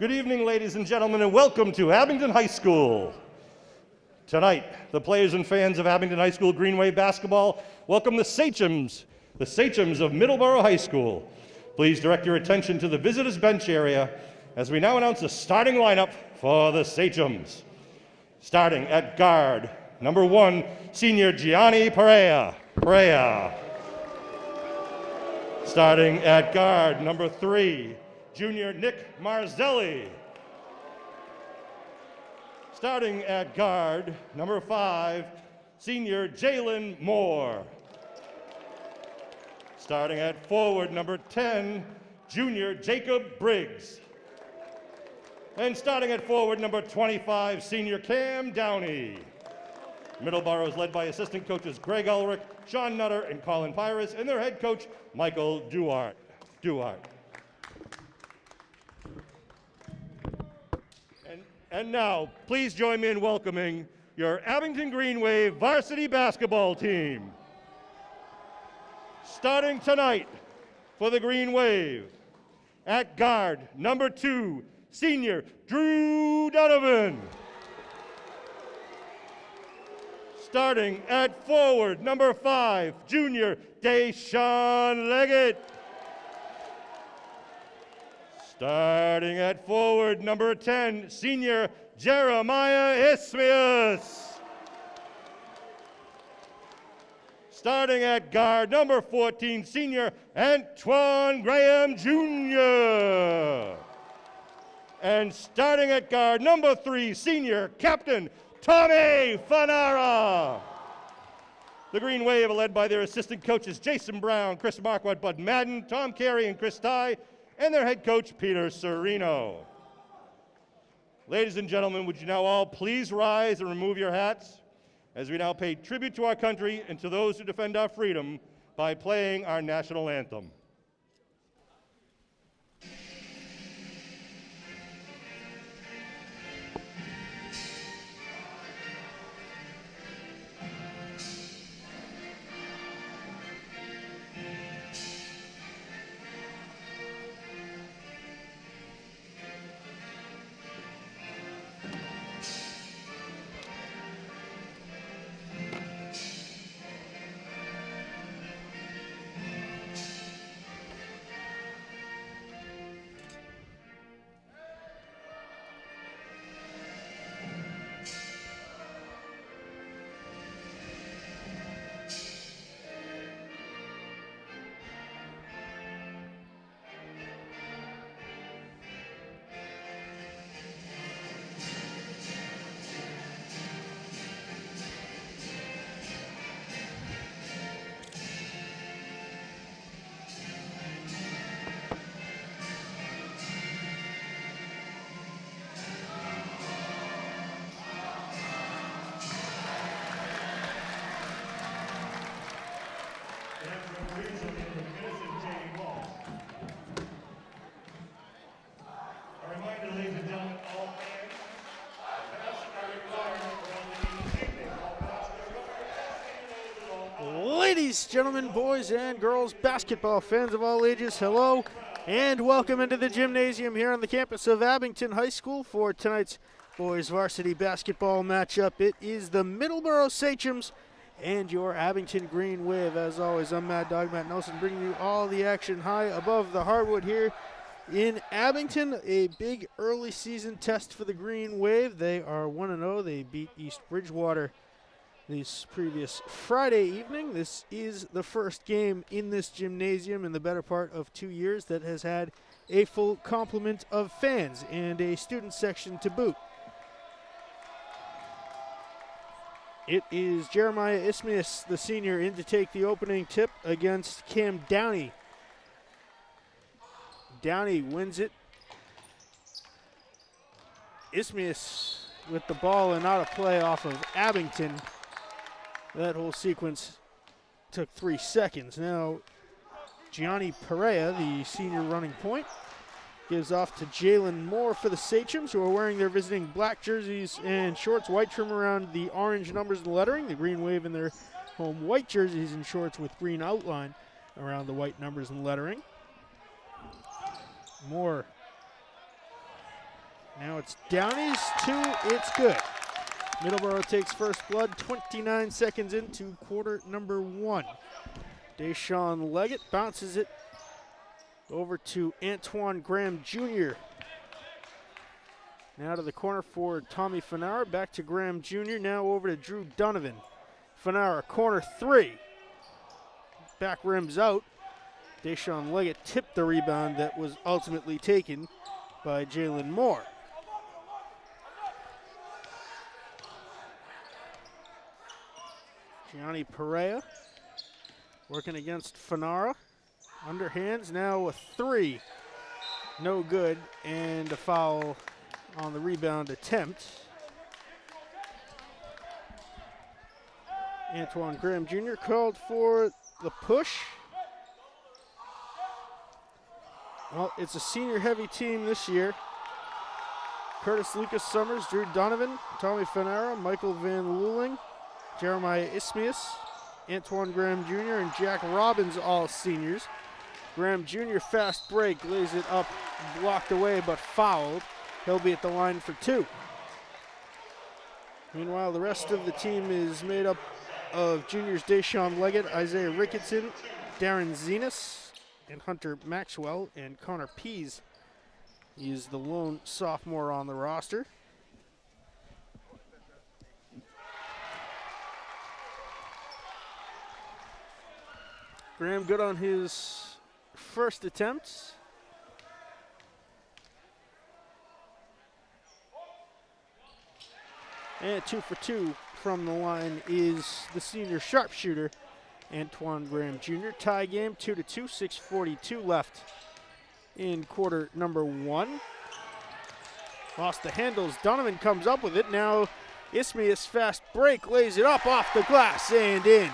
Good evening, ladies and gentlemen, and welcome to Abington High School. Tonight, the players and fans of Abington High School Greenway basketball welcome the Sachems of Middleborough High School. Please direct your attention to the visitors' bench area as we now announce the starting lineup for the Sachems. Starting at guard, number 1, senior Gianni Perea. Starting at guard, number 3, junior Nick Marzelli. Starting at guard, number 5, senior Jalen Moore. Starting at forward, number 10, junior Jacob Briggs. And starting at forward, number 25, senior Cam Downey. Middleborough is led by assistant coaches Greg Ulrich, Sean Nutter, and Colin Pyrus, and their head coach, Michael Duarte. And now, please join me in welcoming your Abington Greenway varsity basketball team. Starting tonight for the Green Wave, at guard, number 2, senior Drew Donovan. Starting at forward, number 5, junior Deshaun Leggett. Starting at forward, number 10, senior Jeremiah Ismias. Starting at guard, number 14, senior Antoine Graham Jr. And starting at guard, number 3, senior captain Tommy Fanara. The Green Wave are led by their assistant coaches Jason Brown, Chris Marquardt, Bud Madden, Tom Carey, and Chris Ty, and their head coach Peter Serino. Ladies and gentlemen, would you now all please rise and remove your hats as we now pay tribute to our country and to those who defend our freedom by playing our national anthem. Ladies, gentlemen, boys and girls, basketball fans of all ages, hello, and welcome into the gymnasium here on the campus of Abington High School for tonight's boys varsity basketball matchup. It is the Middleborough Sachems and your Abington Green Wave. As always, I'm Mad Dog Matt Nelson, bringing you all the action high above the hardwood here in Abington. A big early season test for the Green Wave. They are 1-0. They beat East Bridgewater this previous Friday evening. This is the first game in this gymnasium in the better part of 2 years that has had a full complement of fans and a student section to boot. It is Jeremiah Ismias, the senior, in to take the opening tip against Cam Downey. Downey wins it. Ismias with the ball and out of play off of Abington. That whole sequence took 3 seconds. Now, Gianni Perea, the senior running point, gives off to Jalen Moore for the Sachems, who are wearing their visiting black jerseys and shorts, white trim around the orange numbers and lettering. The Green Wave in their home white jerseys and shorts with green outline around the white numbers and lettering. Moore Now it's Downey's 2, it's good. Middleborough takes first blood 29 seconds into quarter number 1. Deshaun Leggett bounces it over to Antoine Graham Jr. Now to the corner for Tommy Fanara, back to Graham Jr., now over to Drew Donovan. Fanara, corner 3. Back rims out. Deshaun Leggett tipped the rebound that was ultimately taken by Jalen Moore. Gianni Perea working against Fanara. Underhands, now a 3. No good, and a foul on the rebound attempt. Antoine Graham Jr. called for the push. Well, it's a senior-heavy team this year. Curtis Lucas Summers, Drew Donovan, Tommy Fanara, Michael Van Luling, Jeremiah Ismius, Antoine Graham Jr., and Jack Robbins, all seniors. Graham Jr. fast break, lays it up, blocked away, but fouled. He'll be at the line for 2. Meanwhile, the rest of the team is made up of juniors Deshaun Leggett, Isaiah Ricketson, Darren Zenas, and Hunter Maxwell, and Connor Pease is the lone sophomore on the roster. Graham good on his first attempt. And 2 for 2 from the line is the senior sharpshooter, Antoine Graham Jr. Tie game, 2-2, 6:42 left in quarter number 1. Lost the handles. Donovan comes up with it. Now Ismius fast break, lays it up off the glass and in.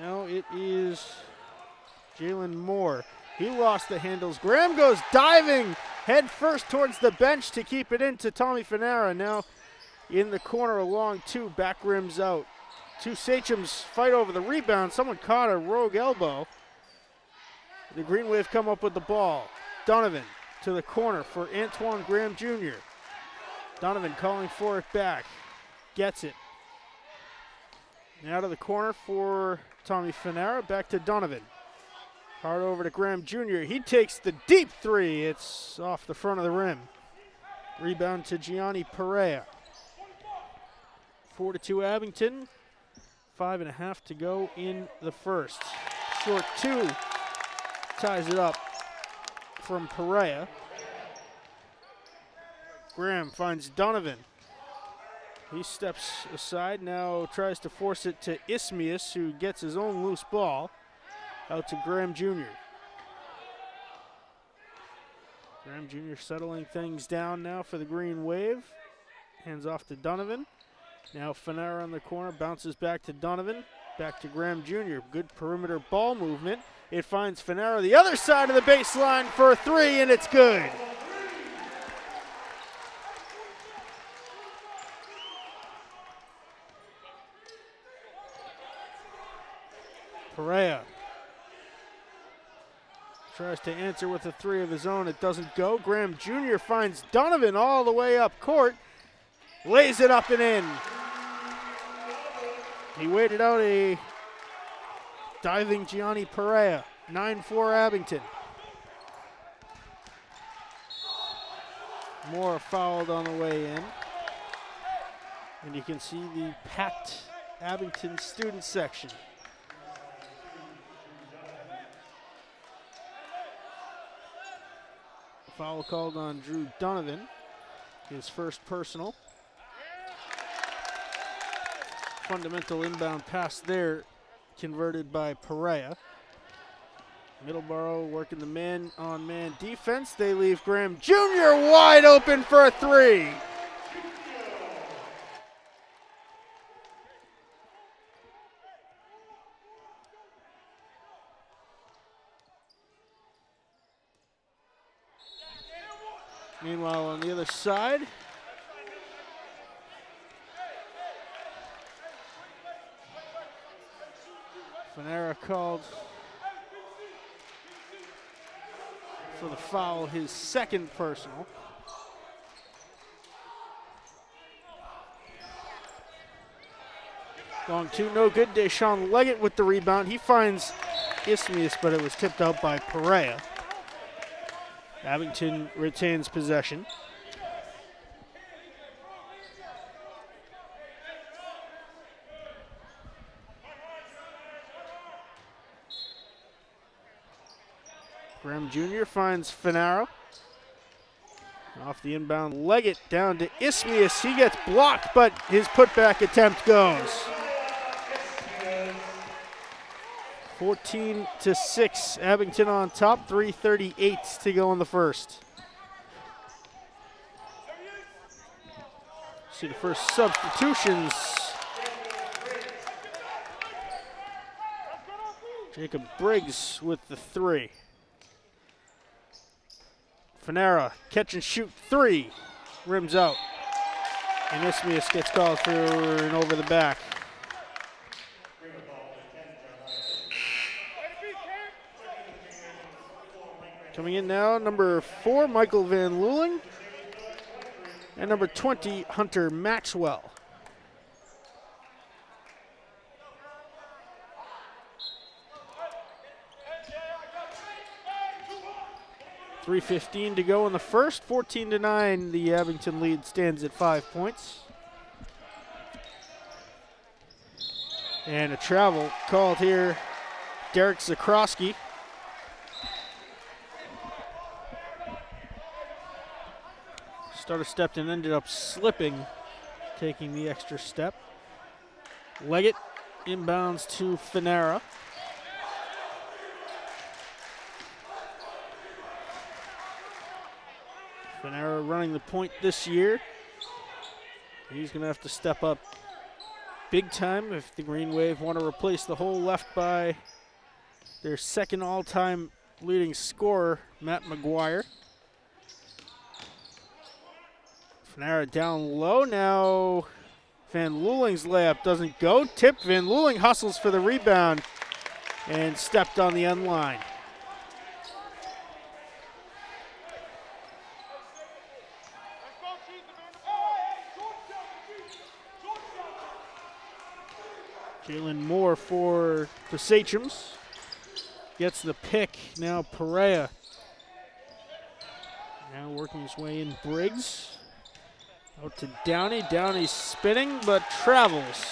Now it is Jalen Moore. He lost the handles. Graham goes diving head first towards the bench to keep it into Tommy Fanara. Now in the corner along 2, back rims out. 2 Sachems fight over the rebound. Someone caught a rogue elbow. The Green Wave come up with the ball. Donovan to the corner for Antoine Graham Jr. Donovan calling for it back. Gets it. Now to the corner for Tommy Fanara. Back to Donovan. Hard over to Graham Jr. He takes the deep 3. It's off the front of the rim. Rebound to Gianni Perea. 4-2 Abington. 5.5 to go in the first. Short 2 ties it up from Perea. Graham finds Donovan. He steps aside, now tries to force it to Ismius, who gets his own loose ball. Out to Graham Jr. Graham Jr. settling things down now for the Green Wave. Hands off to Donovan. Now Fanara on the corner, bounces back to Donovan. Back to Graham Jr. Good perimeter ball movement. It finds Fanara the other side of the baseline for a 3, and it's good. Perea tries to answer with a 3 of his own. It doesn't go. Graham Jr. finds Donovan all the way up court. Lays it up and in. He waited out a diving Gianni Perea. 9-4 Abington. Moore fouled on the way in. And you can see the packed Abington student section. Foul called on Drew Donovan, his first personal. Fundamental inbound pass there, converted by Perea. Middleborough working the man-on-man defense. They leave Graham Jr. wide open for a 3. Meanwhile, on the other side, Fanera called for the foul, his second personal. Long two, no good. Deshaun Leggett with the rebound. He finds Ismius, but it was tipped out by Perea. Abington retains possession. Graham Jr. finds Fanaro. Off the inbound, Leggett down to Ismius. He gets blocked, but his putback attempt goes. 14-6, Abington on top, 3:38 to go in the first. See the first substitutions. Jacob Briggs with the three. Fanera, catch and shoot three, rims out. And Ismius gets called for an over the back. Coming in now, number 4, Michael Van Luling, and number 20, Hunter Maxwell. .3:15 to go in the first, 14-9. The Abington lead stands at 5 points. And a travel called here, Derek Zakrowski. Starter stepped and ended up slipping, taking the extra step. Leggett inbounds to Fanera. Fanera running the point this year. He's going to have to step up big time if the Green Wave want to replace the hole left by their second all-time leading scorer, Matt McGuire. Fanera down low now. Van Luling's layup doesn't go. Tip. Van Luling hustles for the rebound and stepped on the end line. Jalen Moore for the Sachems. Gets the pick. Now Perea. Now working his way in Briggs. Out to Downey. Downey spinning, but travels.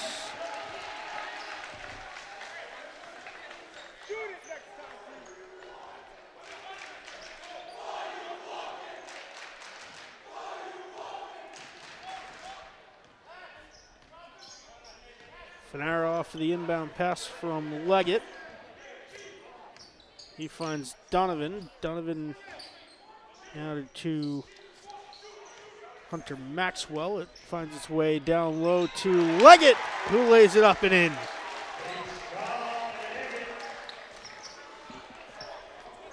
Fanara off of the inbound pass from Leggett. He finds Donovan. Donovan now to Hunter Maxwell. It finds its way down low to Leggett, who lays it up and in.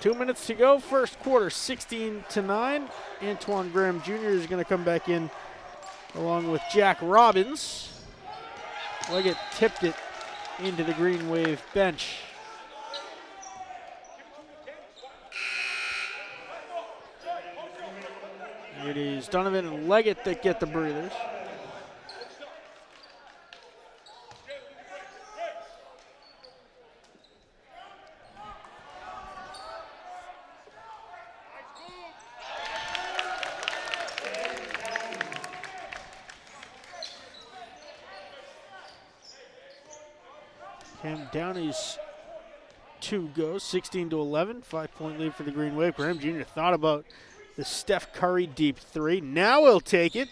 2 minutes to go, first quarter, 16-9. Antoine Graham Jr. is going to come back in along with Jack Robbins. Leggett tipped it into the Green Wave bench. It is Donovan and Leggett that get the breathers. Cam Downey's two goes, 16-11, 5-point lead for the Green Wave. Graham Jr. thought about the Steph Curry deep three. Now he'll take it.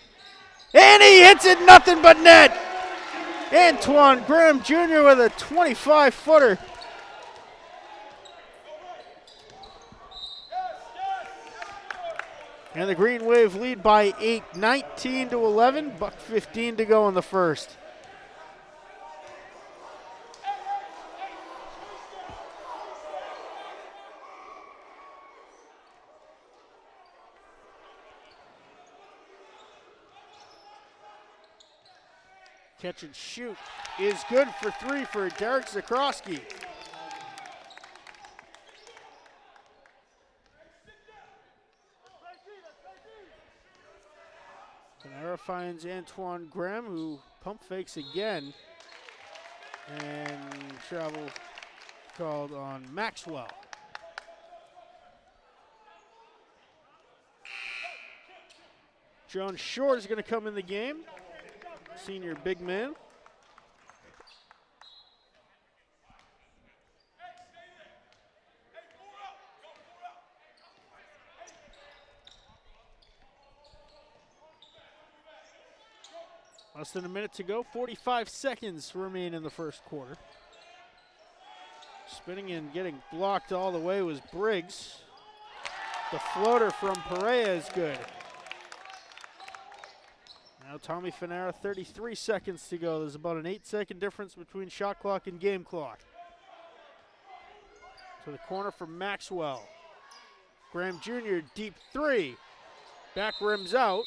And he hits it, nothing but net. Antoine Graham Jr. with a 25-footer. And the Green Wave lead by 8, 19-11, $1:15 to go in the first. Catch and shoot is good for three for Derek Zakrowski. Finera finds Antoine Graham, who pump fakes again. And travel called on Maxwell. John Short is going to come in the game, senior big man. Less than a minute to go, 45 seconds remain in the first quarter. Spinning and getting blocked all the way was Briggs. The floater from Perea is good. Now Tommy Finera, 33 seconds to go. There's about an 8-second difference between shot clock and game clock. To the corner for Maxwell. Graham Jr., deep three. Back rims out.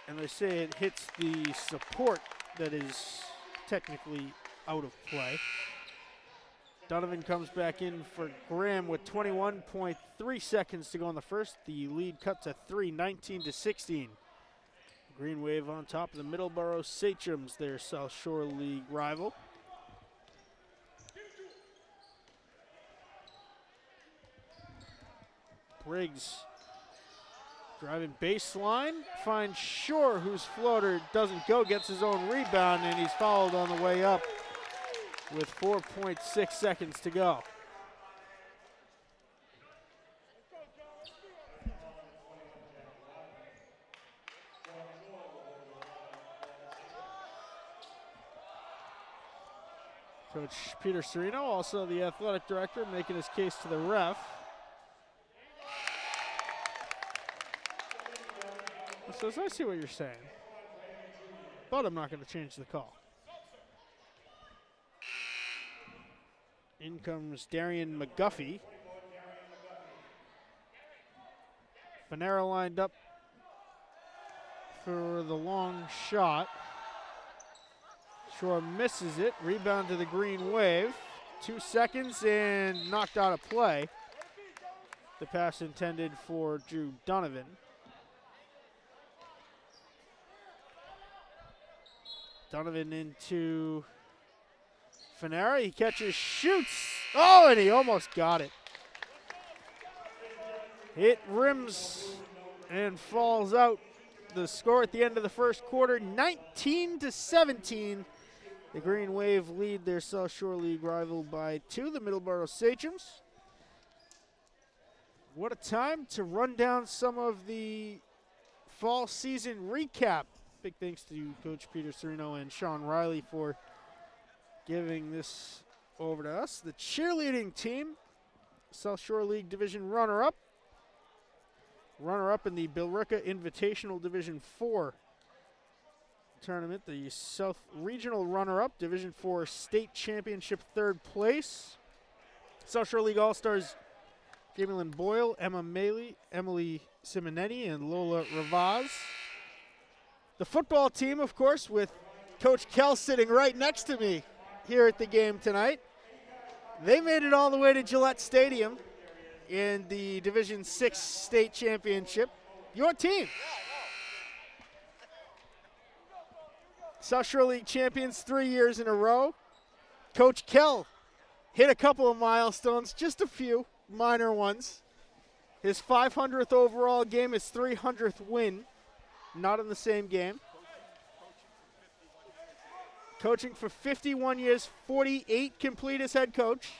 And they say it hits the support that is technically out of play. Donovan comes back in for Graham with 21.3 seconds to go in the first. The lead cut to 3, 19-16. Green Wave on top of the Middleborough Sachems, their South Shore League rival. Briggs driving baseline, finds Shore, whose floater doesn't go, gets his own rebound, and he's fouled on the way up with 4.6 seconds to go. Coach Peter Serino, also the athletic director, making his case to the ref. He says, I see what you're saying, but I'm not going to change the call. In comes Darian McGuffey. Finera lined up for the long shot. Shore misses it. Rebound to the Green Wave. 2 seconds and knocked out of play. The pass intended for Drew Donovan. Donovan into Finera. He catches, shoots. Oh, and he almost got it. It rims and falls out. The score at the end of the first quarter, 19-17. The Green Wave lead their South Shore League rival by 2, the Middleborough Sachems. What a time to run down some of the fall season recap. Big thanks to Coach Peter Serino and Sean Riley for giving this over to us. The cheerleading team, South Shore League Division runner-up. Runner-up in the Billerica Invitational Division 4 tournament. The South Regional runner-up, Division 4 State Championship 3rd place. South Shore League All-Stars, Jamie Lynn Boyle, Emma Maley, Emily Simonetti, and Lola Ravaz. The football team, of course, with Coach Kell sitting right next to me here at the game tonight. They made it all the way to Gillette Stadium in the Division 6 State Championship. Your team. South Shore League champions 3 years in a row. Coach Kell hit a couple of milestones, just a few minor ones. His 500th overall game, his 300th win. Not in the same game. Coaching for 51 years, 48 complete as head coach.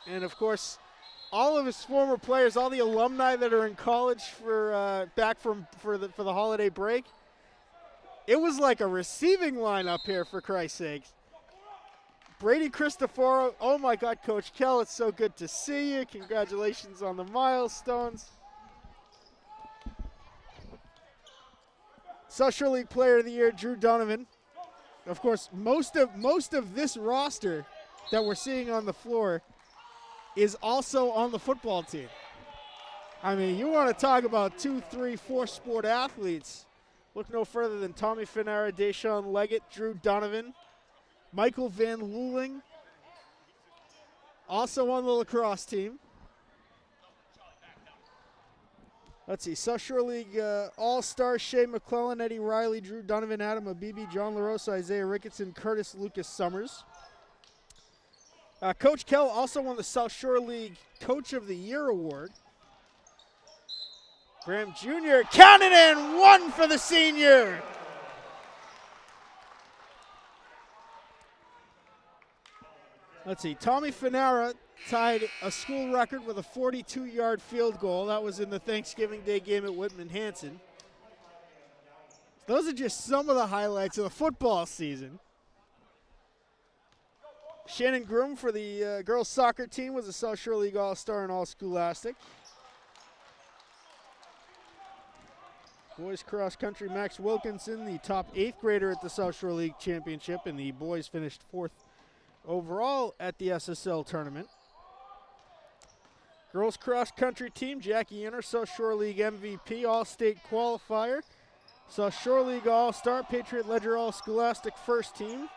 And of course, all of his former players, all the alumni that are in college for for the holiday break. It was like a receiving line up here, for Christ's sakes. Brady Cristoforo, oh my God, Coach Kell, it's so good to see you. Congratulations on the milestones. South Shore League Player of the Year, Drew Donovan. Of course, most of this roster that we're seeing on the floor is also on the football team. I mean, you want to talk about 2, 3, 4 sport athletes. Look no further than Tommy Finera, Deshaun Leggett, Drew Donovan, Michael Van Luling, also on the lacrosse team. Let's see, South Shore League All-Stars: Shea McClellan, Eddie Riley, Drew Donovan, Adam Abibi, John LaRosa, Isaiah Ricketson, Curtis Lucas Summers. Coach Kell also won the South Shore League Coach of the Year award. Graham Jr. counted and one for the senior. Let's see, Tommy Fanara tied a school record with a 42-yard field goal. That was in the Thanksgiving Day game at Whitman-Hanson. Those are just some of the highlights of the football season. Shannon Groom for the girls soccer team was a South Shore League All-Star and All-Scholastic. Boys cross country, Max Wilkinson, the top 8th grader at the South Shore League Championship, and the boys finished 4th overall at the SSL tournament. Girls cross country team, Jackie Inner, South Shore League MVP, All-State qualifier, South Shore League All-Star, Patriot Ledger All-Scholastic first team.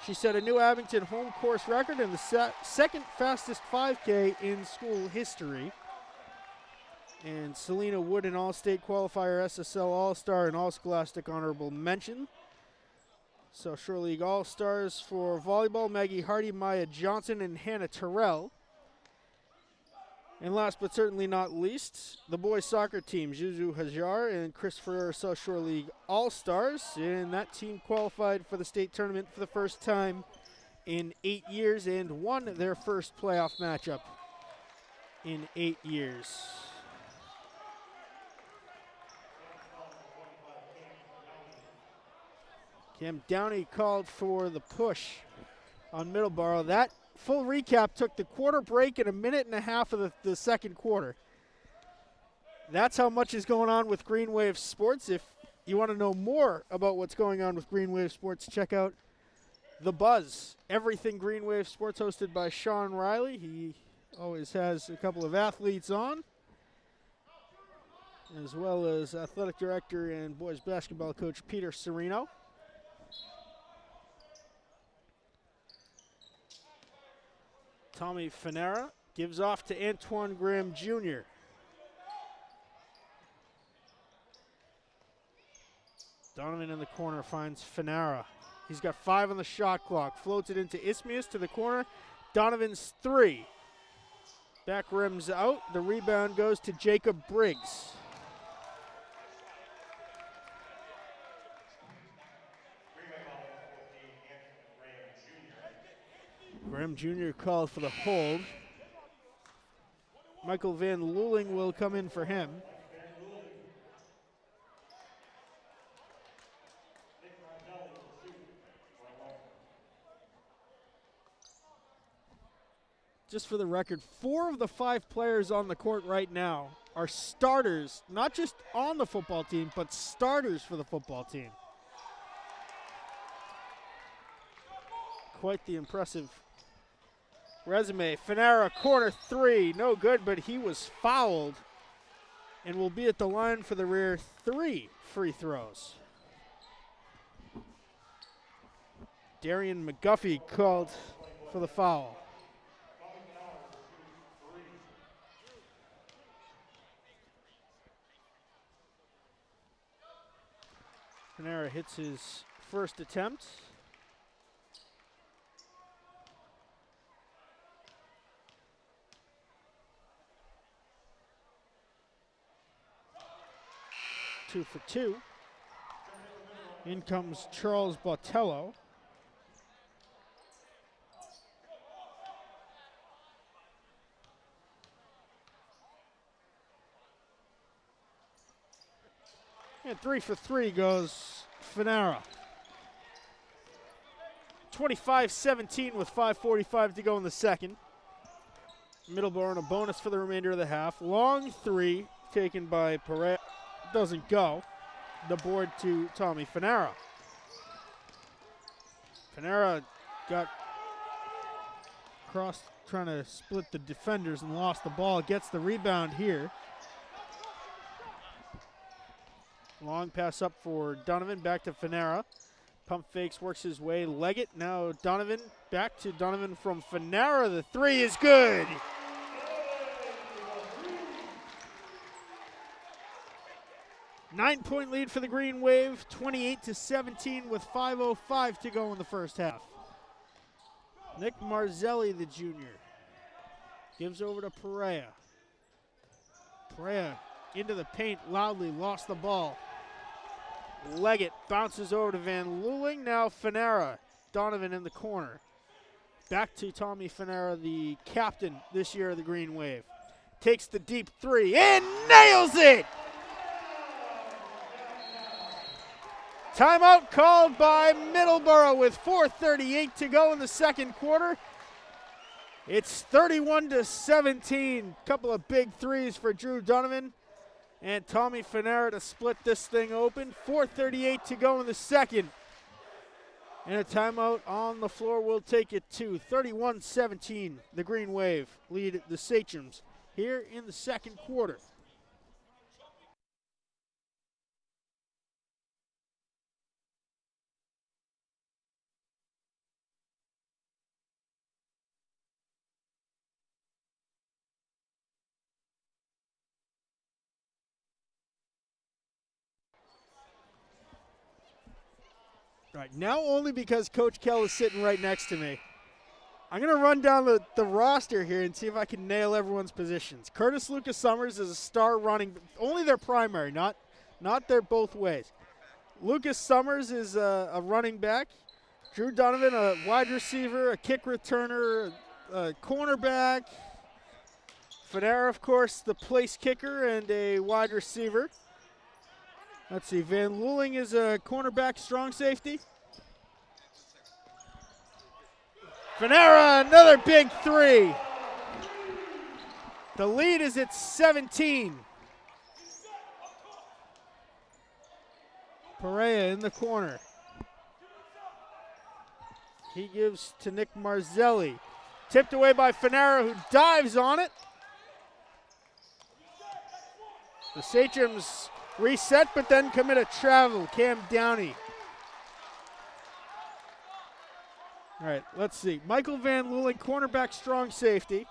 She set a new Abington home course record and the second fastest 5K in school history. And Selena Wood, an All-State qualifier, SSL All-Star, and All-Scholastic honorable mention. South Shore League All-Stars for volleyball, Maggie Hardy, Maya Johnson, and Hannah Terrell. And last but certainly not least, the boys soccer team, Juju Hajar and Chris Ferrer, South Shore League All-Stars. And that team qualified for the state tournament for the first time in 8 years and won their first playoff matchup in 8 years. Cam Downey called for the push on Middleborough. That full recap took the quarter break and a minute and a half of the second quarter. That's how much is going on with Green Wave Sports. If you want to know more about what's going on with Green Wave Sports, check out The Buzz. Everything Green Wave Sports, hosted by Sean Riley. He always has a couple of athletes on, as well as athletic director and boys basketball coach Peter Serino. Tommy Fanera gives off to Antoine Graham Jr. Donovan in the corner finds Fanera. He's got 5 on the shot clock. Floats it into Ismius to the corner. Donovan's 3. Back rims out. The rebound goes to Jacob Briggs. Graham Jr. called for the hold. Michael Van Luling will come in for him. Just for the record, 4 of the 5 players on the court right now are starters, not just on the football team, but starters for the football team. Quite the impressive resume. Fanera, corner 3, no good, but he was fouled and will be at the line for the rear 3 free throws. Darian McGuffey called for the foul. Fanera hits his first attempt. Two for 2. In comes Charles Botello. And 3 for 3 goes Fanera. 25-17 with 5:45 to go in the second. Middleborough on a bonus for the remainder of the half. Long 3 taken by Pereira. Doesn't go. The board to Tommy Fanera. Fanera got crossed trying to split the defenders and lost the ball. Gets the rebound here. Long pass up for Donovan, back to Fanera. Pump fakes, works his way. Leggett, now Donovan, back to Donovan from Fanera. The 3 is good. 9-point lead for the Green Wave, 28-17 with 5:05 to go in the first half. Nick Marzelli, the junior, gives over to Perea. Perea into the paint loudly, lost the ball. Leggett bounces over to Van Luling. Now Fanera. Donovan in the corner. Back to Tommy Fanera, the captain this year of the Green Wave. Takes the deep three and nails it! Timeout called by Middleborough with 4:38 to go in the second quarter. It's 31-17. Couple of big threes for Drew Donovan and Tommy Fanera to split this thing open. 4:38 to go in the second. And a timeout on the floor will take it to 31-17. The Green Wave lead the Sachems here in the second quarter. All right, now only because Coach Kell is sitting right next to me. I'm going to run down the roster here and see if I can nail everyone's positions. Curtis Lucas Summers is a star running, only their primary, not their both ways. Lucas Summers is a running back. Drew Donovan, a wide receiver, a kick returner, a cornerback. Fanera, of course, the place kicker and a wide receiver. Let's see, Van Luling is a cornerback, strong safety. Fanera, another big three. The lead is at 17. Perea in the corner. He gives to Nick Marzelli. Tipped away by Fanera, who dives on it. The Sachems reset, but then commit a travel. Cam Downey. All right, let's see. Michael Van Luling, cornerback, strong safety.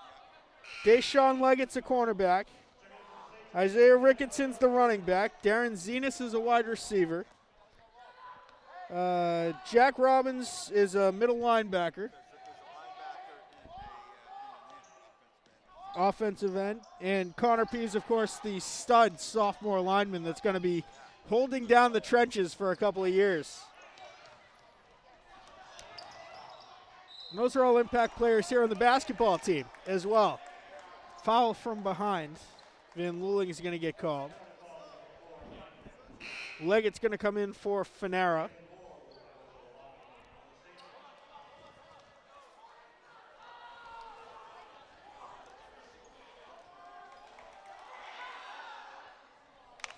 Deshaun Leggett's a cornerback. Isaiah Ricketson's the running back. Darren Zenas is a wide receiver. Jack Robbins is a middle linebacker. Offensive end. And Connor Pease, of course, the stud sophomore lineman that's going to be holding down the trenches for a couple of years. And those are all impact players here on the basketball team as well. Foul from behind. Van Luling is going to get called. Leggett's going to come in for Fanera.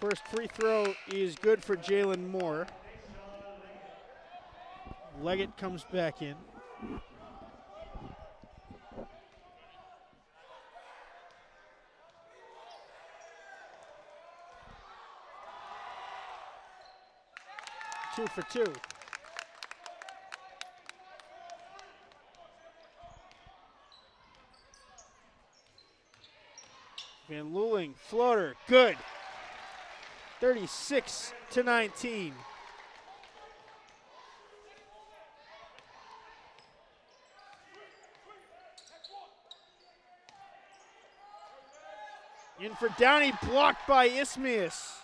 First free throw is good for Jalen Moore. Leggett comes back in. Two for two. Van Luling, floater, good. 36-19. In for Downey, blocked by Ismius.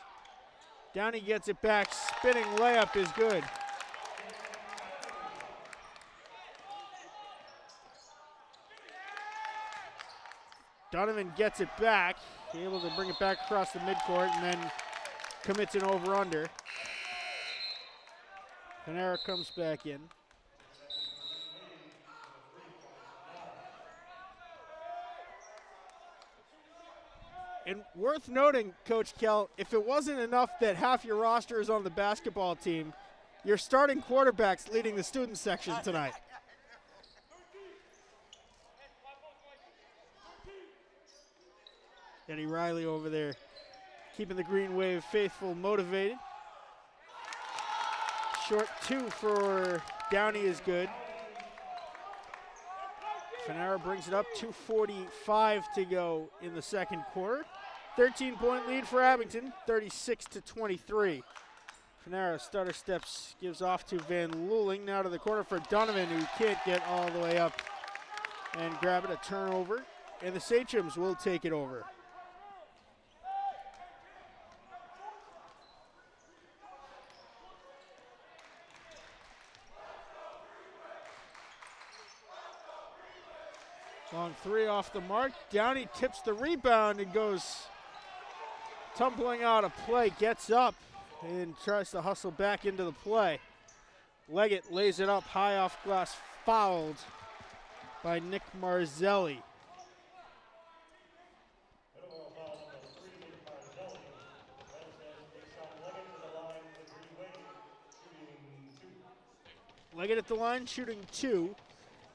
Downey gets it back, spinning layup is good. Donovan gets it back, able to bring it back across the midcourt and then commits an over-under. Fanera comes back in. And worth noting, Coach Kell, if it wasn't enough that half your roster is on the basketball team, your starting quarterback's leading the student section tonight. Eddie Riley over there keeping the Green Wave faithful motivated. Short two for Downey is good. Fanera brings it up, 2:45 to go in the second quarter. 13-point lead for Abington, 36-23. Fanera stutter steps, gives off to Van Luling. Now to the corner for Donovan, who can't get all the way up and grab it. A turnover, and the Sachems will take it over. Long three off the mark. Downey tips the rebound and goes tumbling out of play. Gets up and tries to hustle back into the play. Leggett lays it up high off glass, fouled by Nick Marzelli. Leggett at the line, shooting 2.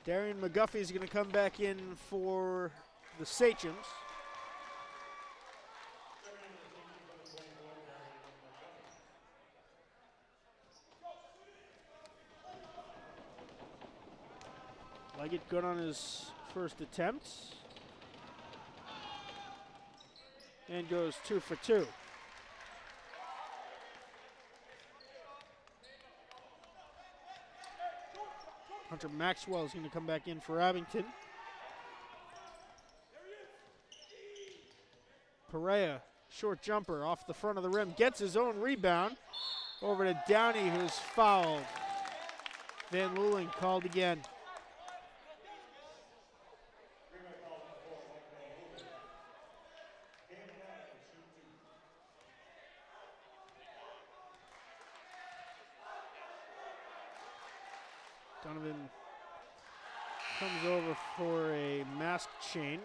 Darian McGuffey is going to come back in for the Sachems. Leggett good on his first attempt. And goes 2 for 2. Hunter Maxwell is going to come back in for Abington. Perea, short jumper off the front of the rim, gets his own rebound. Over to Downey, who's fouled. Van Luling called again. Donovan comes over for a mask change.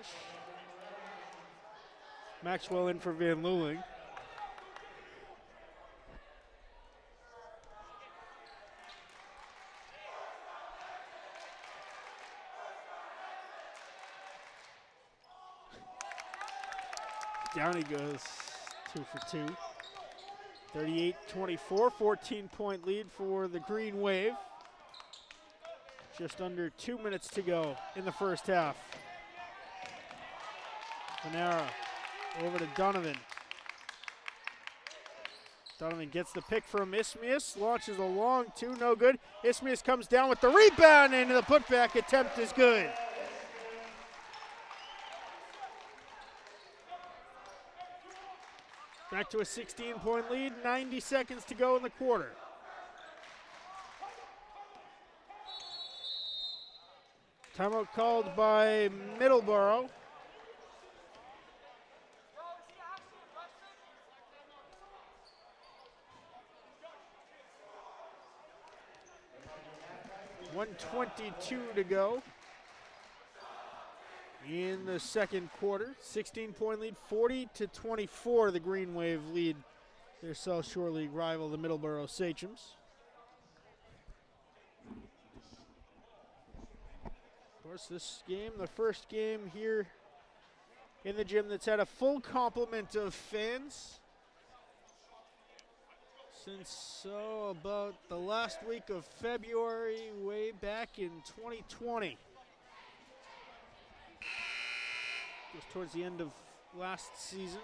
Maxwell in for Van Luling. Downey goes 2 for 2. 38-24, 14-point lead for the Green Wave. Just under 2 minutes to go in the first half. Fanera over to Donovan. Donovan gets the pick from Ismias, launches a long 2, no good. Ismias comes down with the rebound, and the putback attempt is good. Back to a 16-point lead, 90 seconds to go in the quarter. Timeout called by Middleborough. .122 to go in the second quarter. 16-point lead, 40-24. The Green Wave lead their South Shore League rival, the Middleborough Sachems. Of course, this game, the first game here in the gym that's had a full complement of fans since about the last week of February, way back in 2020. Just towards the end of last season.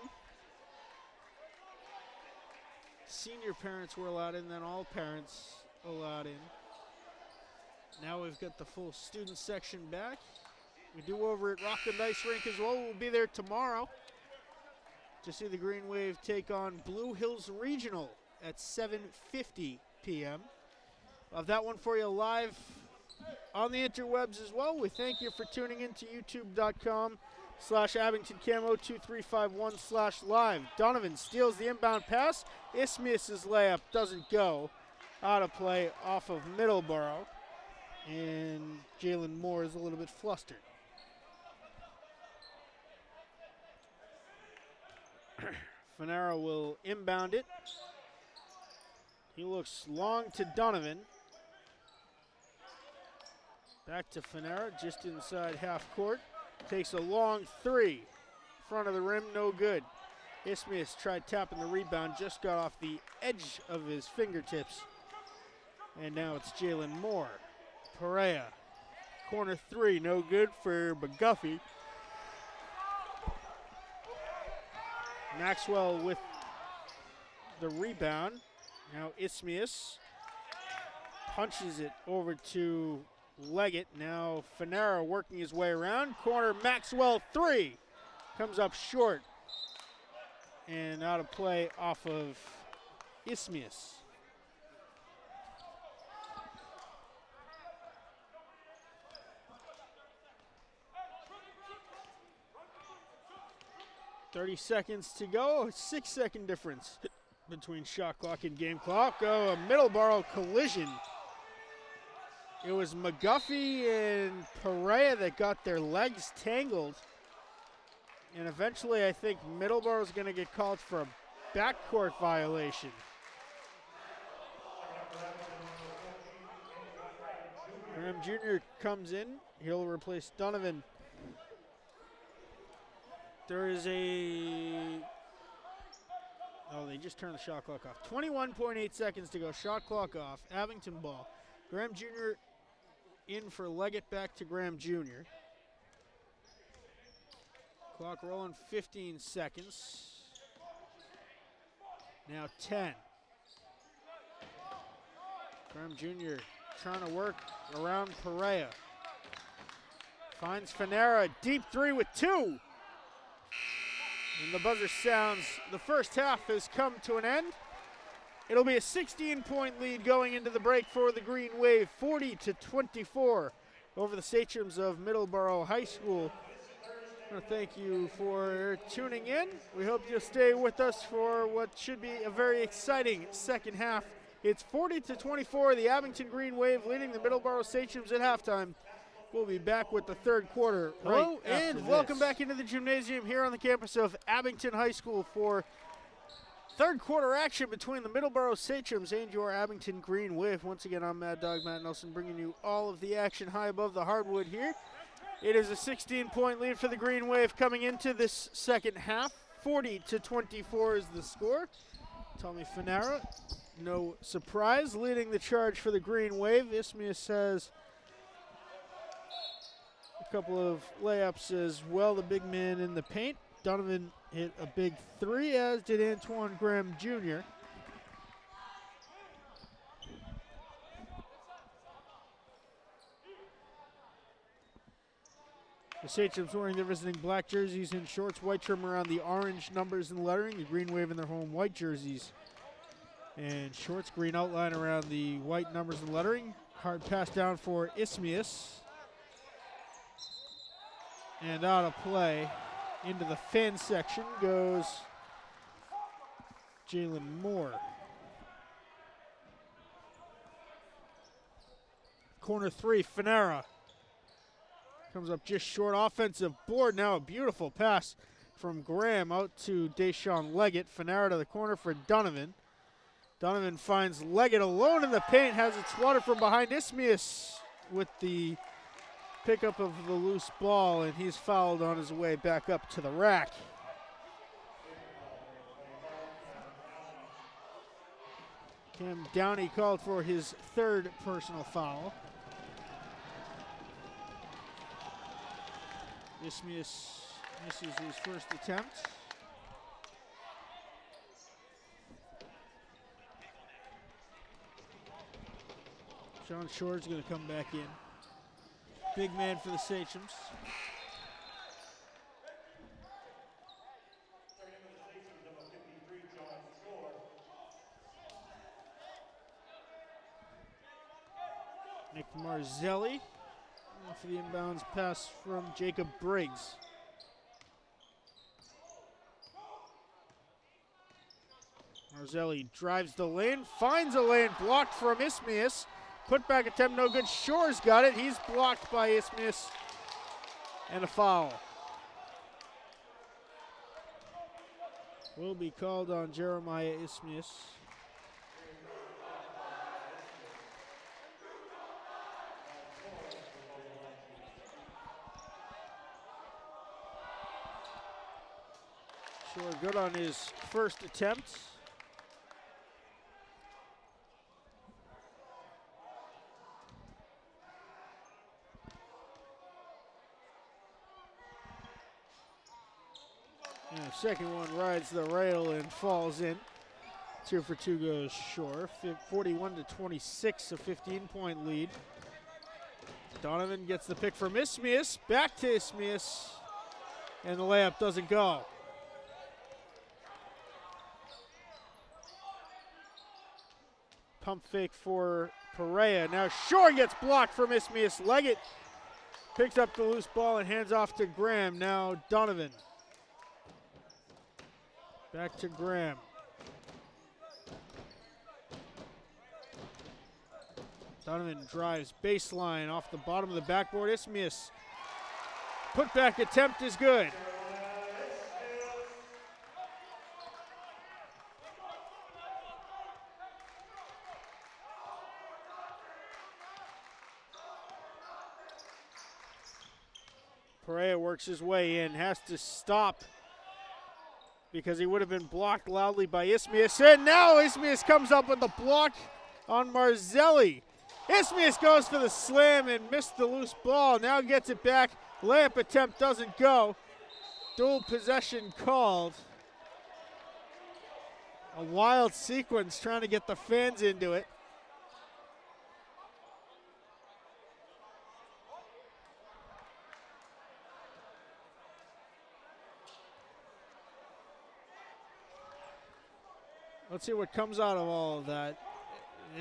Senior parents were allowed in, then all parents allowed in. Now we've got the full student section back. We do over at Rockland Ice Rink as well. We'll be there tomorrow to see the Green Wave take on Blue Hills Regional at 7:50 p.m. I'll have that one for you live on the interwebs as well. We thank you for tuning in to youtube.com/AbingtonCamo2351/live. Donovan steals the inbound pass. Ismias' layup doesn't go. Out of play off of Middleborough. And Jalen Moore is a little bit flustered. Fanera will inbound it. He looks long to Donovan. Back to Fanera, just inside half court. Takes a long 3. Front of the rim, no good. Ismias tried tapping the rebound, just got off the edge of his fingertips. And now it's Jalen Moore. Perea, corner 3, no good for McGuffey. Maxwell with the rebound. Now Ismius punches it over to Leggett. Now Fanera working his way around. Corner, Maxwell, three. Comes up short. And out of play off of Ismius. .30 seconds to go. 6-second difference between shot clock and game clock. Oh, a Middleborough collision. It was McGuffey and Perea that got their legs tangled. And eventually I think Middleborough's going to get called for a backcourt violation. Graham Jr. comes in. He'll replace Donovan. There is a... Oh, they just turned the shot clock off. 21.8 seconds to go. Shot clock off. Abington ball. Graham Jr. in for Leggett, back to Graham Jr. Clock rolling, 15 seconds. Now 10. Graham Jr. trying to work around Perea. Finds Fanera, deep three with two. And the buzzer sounds. The first half has come to an end. It'll be a 16-point lead going into the break for the Green Wave, 40-24 over the Sachems of Middleborough High School. I want to thank you for tuning in. We hope you'll stay with us for what should be a very exciting second half. It's 40-24, the Abington Green Wave leading the Middleborough Sachems at halftime. We'll be back with the third quarter. Hello, and welcome back into the gymnasium here on the campus of Abington High School for third quarter action between the Middleborough Sachems and your Abington Green Wave. Once again, I'm Mad Dog Matt Nelson, bringing you all of the action high above the hardwood here. It is a 16-point lead for the Green Wave coming into this second half. 40-24 is the score. Tommy Fanera, no surprise, leading the charge for the Green Wave. Ismius has a couple of layups as well, the big man in the paint. Donovan hit a big three, as did Antoine Graham Jr. The Sachems wearing their visiting black jerseys and shorts, white trim around the orange numbers and lettering. The Green Wave in their home white jerseys and shorts, green outline around the white numbers and lettering. Hard pass down for Ismius. And out of play. Into the fan section goes Jalen Moore. Corner three, Fanera. Comes up just short, offensive board. Now a beautiful pass from Graham out to Deshaun Leggett. Fanera to the corner for Donovan. Donovan finds Leggett alone in the paint, has it swatted from behind. Ismius with the pickup of the loose ball, and he's fouled on his way back up to the rack. Cam Downey called for his third personal foul. Ismius misses his first attempt. Sean Shor's going to come back in. Big man for the Sachems. Nick Marzelli for the inbounds pass from Jacob Briggs. Marzelli drives the lane, finds a lane, blocked from Ismius. Putback attempt, no good. Shore's got it. He's blocked by Ismius. And a foul. Will be called on Jeremiah Ismius. Shore good on his first attempt. And the second one rides the rail and falls in. 2 for 2 goes short. 41-26, a 15-point lead. Donovan gets the pick from Ismias. Back to Ismias. And the layup doesn't go. Pump fake for Perea. Now Shore gets blocked from Ismias. Leggett picks up the loose ball and hands off to Graham. Now Donovan. Back to Graham. Donovan drives baseline off the bottom of the backboard. Ismias. Putback attempt is good. Perea works his way in, has to stop because he would have been blocked loudly by Ismias. And now Ismias comes up with the block on Marzelli. Ismias goes for the slam and missed the loose ball. Now gets it back. Layup attempt doesn't go. Dual possession called. A wild sequence trying to get the fans into it. Let's see what comes out of all of that.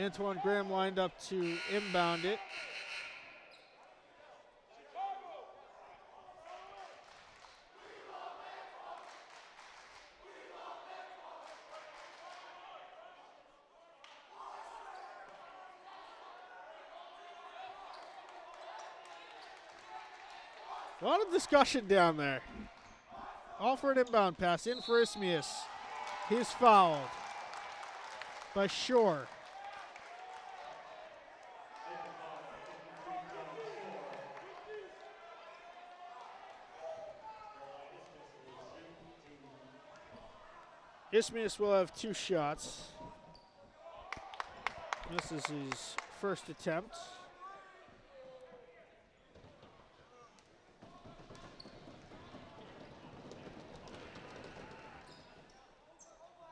Antoine Graham lined up to inbound it. A lot of discussion down there. All for an inbound pass, in for Ismias. He's fouled by Shore. Ismias will have 2 shots. This is his first attempt.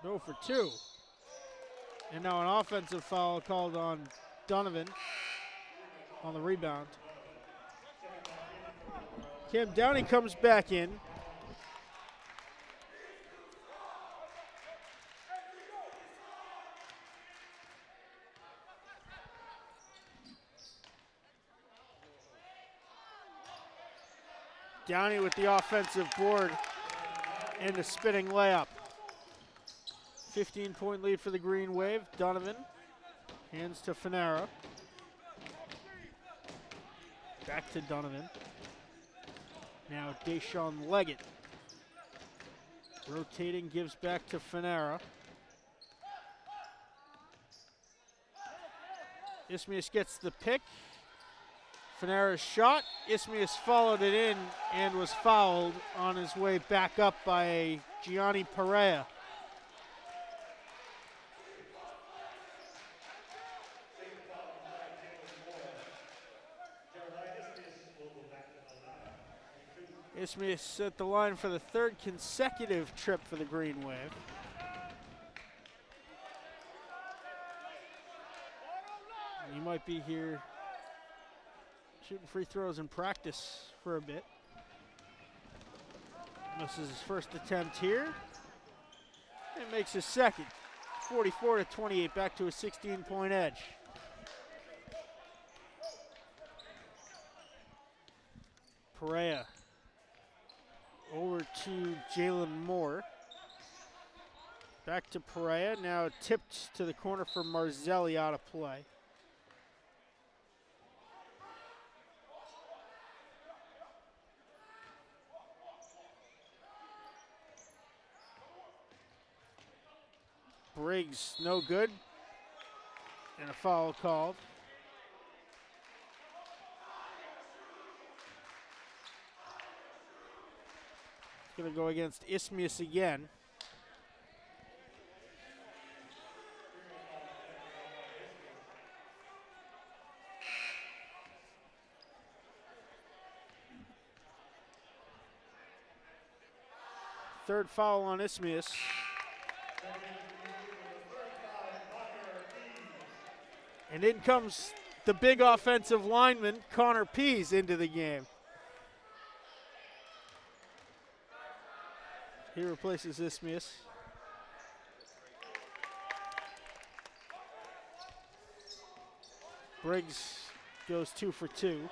Go for 2. And now an offensive foul called on Donovan on the rebound. Cam Downey comes back in. Downey with the offensive board and the spinning layup. 15-point lead for the Green Wave. Donovan hands to Fanara. Back to Donovan. Now Deshaun Leggett. Rotating, gives back to Fanara. Ismias gets the pick. Fanara's shot. Ismias followed it in and was fouled on his way back up by Gianni Perea. Ismias at the line for the 3rd consecutive trip for the Green Wave. He might be here shooting free throws in practice for a bit. This is his first attempt here. And makes his second. 44-28, back to a 16-point edge. Perea. Over to Jalen Moore. Back to Perea, now tipped to the corner for Marzelli, out of play. Briggs, no good. And a foul called. Going to go against Ismias again. Third foul on Isthmius. And in comes the big offensive lineman, Connor Pease, into the game. He replaces Isthmius. Briggs goes 2 for 2.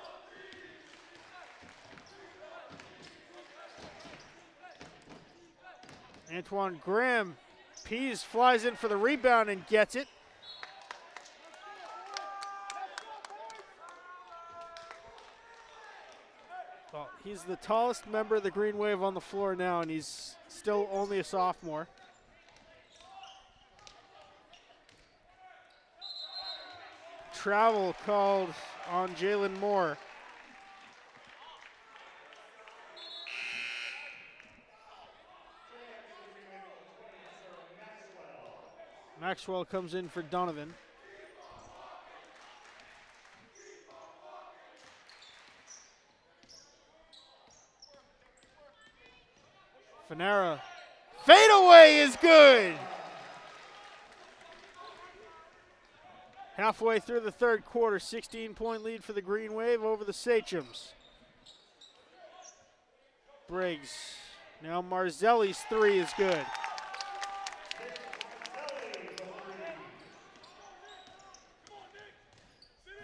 Antoine Graham. Pease flies in for the rebound and gets it. Well, he's the tallest member of the Green Wave on the floor now, and he's still only a sophomore. Travel called on Jalen Moore. Maxwell comes in for Donovan. Fanera. Fadeaway is good. Halfway through the third quarter, 16-point lead for the Green Wave over the Sachems. Briggs. Now Marzelli's 3 is good.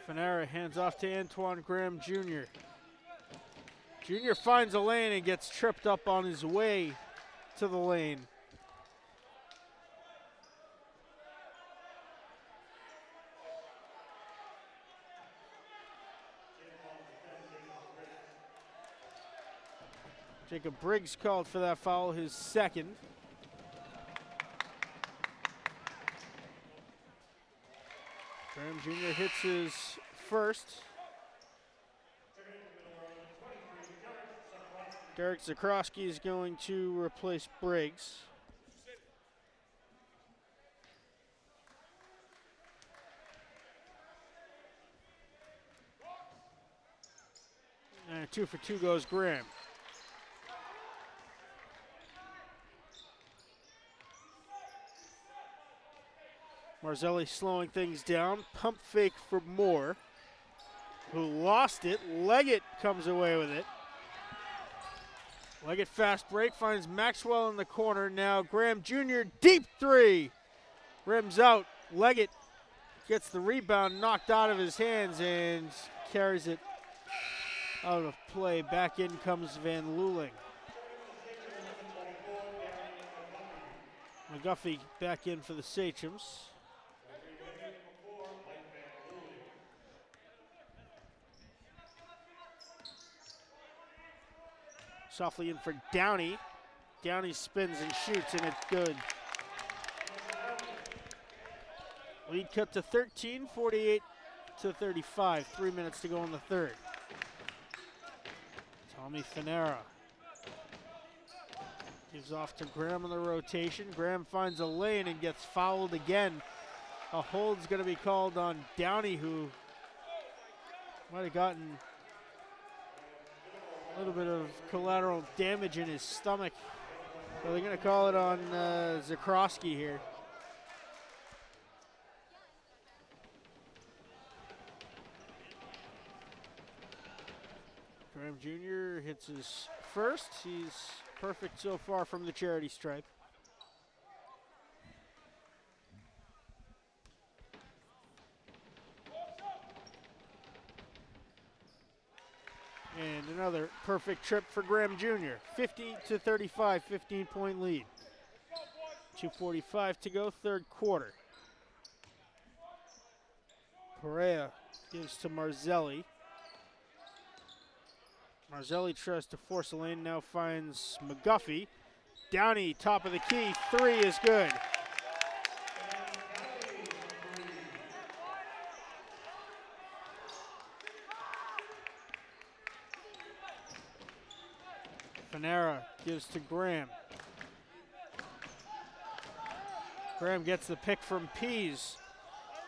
Fanera hands off to Antoine Graham Jr. Jr. finds a lane and gets tripped up on his way to the lane. Jacob Briggs called for that foul, his second. Graham Jr. hits his first. Derek Zakrowski is going to replace Briggs. And 2 for 2 goes Graham. Marzelli slowing things down. Pump fake for Moore, who lost it. Leggett comes away with it. Leggett fast break, finds Maxwell in the corner. Now Graham Jr. deep 3. Rims out. Leggett gets the rebound knocked out of his hands and carries it out of play. Back in comes Van Luling. McGuffey back in for the Sachems. Softly in for Downey. Downey spins and shoots, and it's good. Lead cut to 13, 48-35. 3 minutes to go in the third. Tommy Fanera gives off to Graham in the rotation. Graham finds a lane and gets fouled again. A hold's going to be called on Downey, who might have gotten a little bit of collateral damage in his stomach. So they're going to call it on Zakrowski here. Graham Jr. hits his first. He's perfect so far from the charity stripe. And another perfect trip for Graham Jr. 50-35, 15-point lead. 2:45 to go, third quarter. Perea gives to Marzelli. Marzelli tries to force a lane, now finds McGuffey. Downey, top of the key, 3 is good. Fanera gives to Graham. Graham gets the pick from Pease.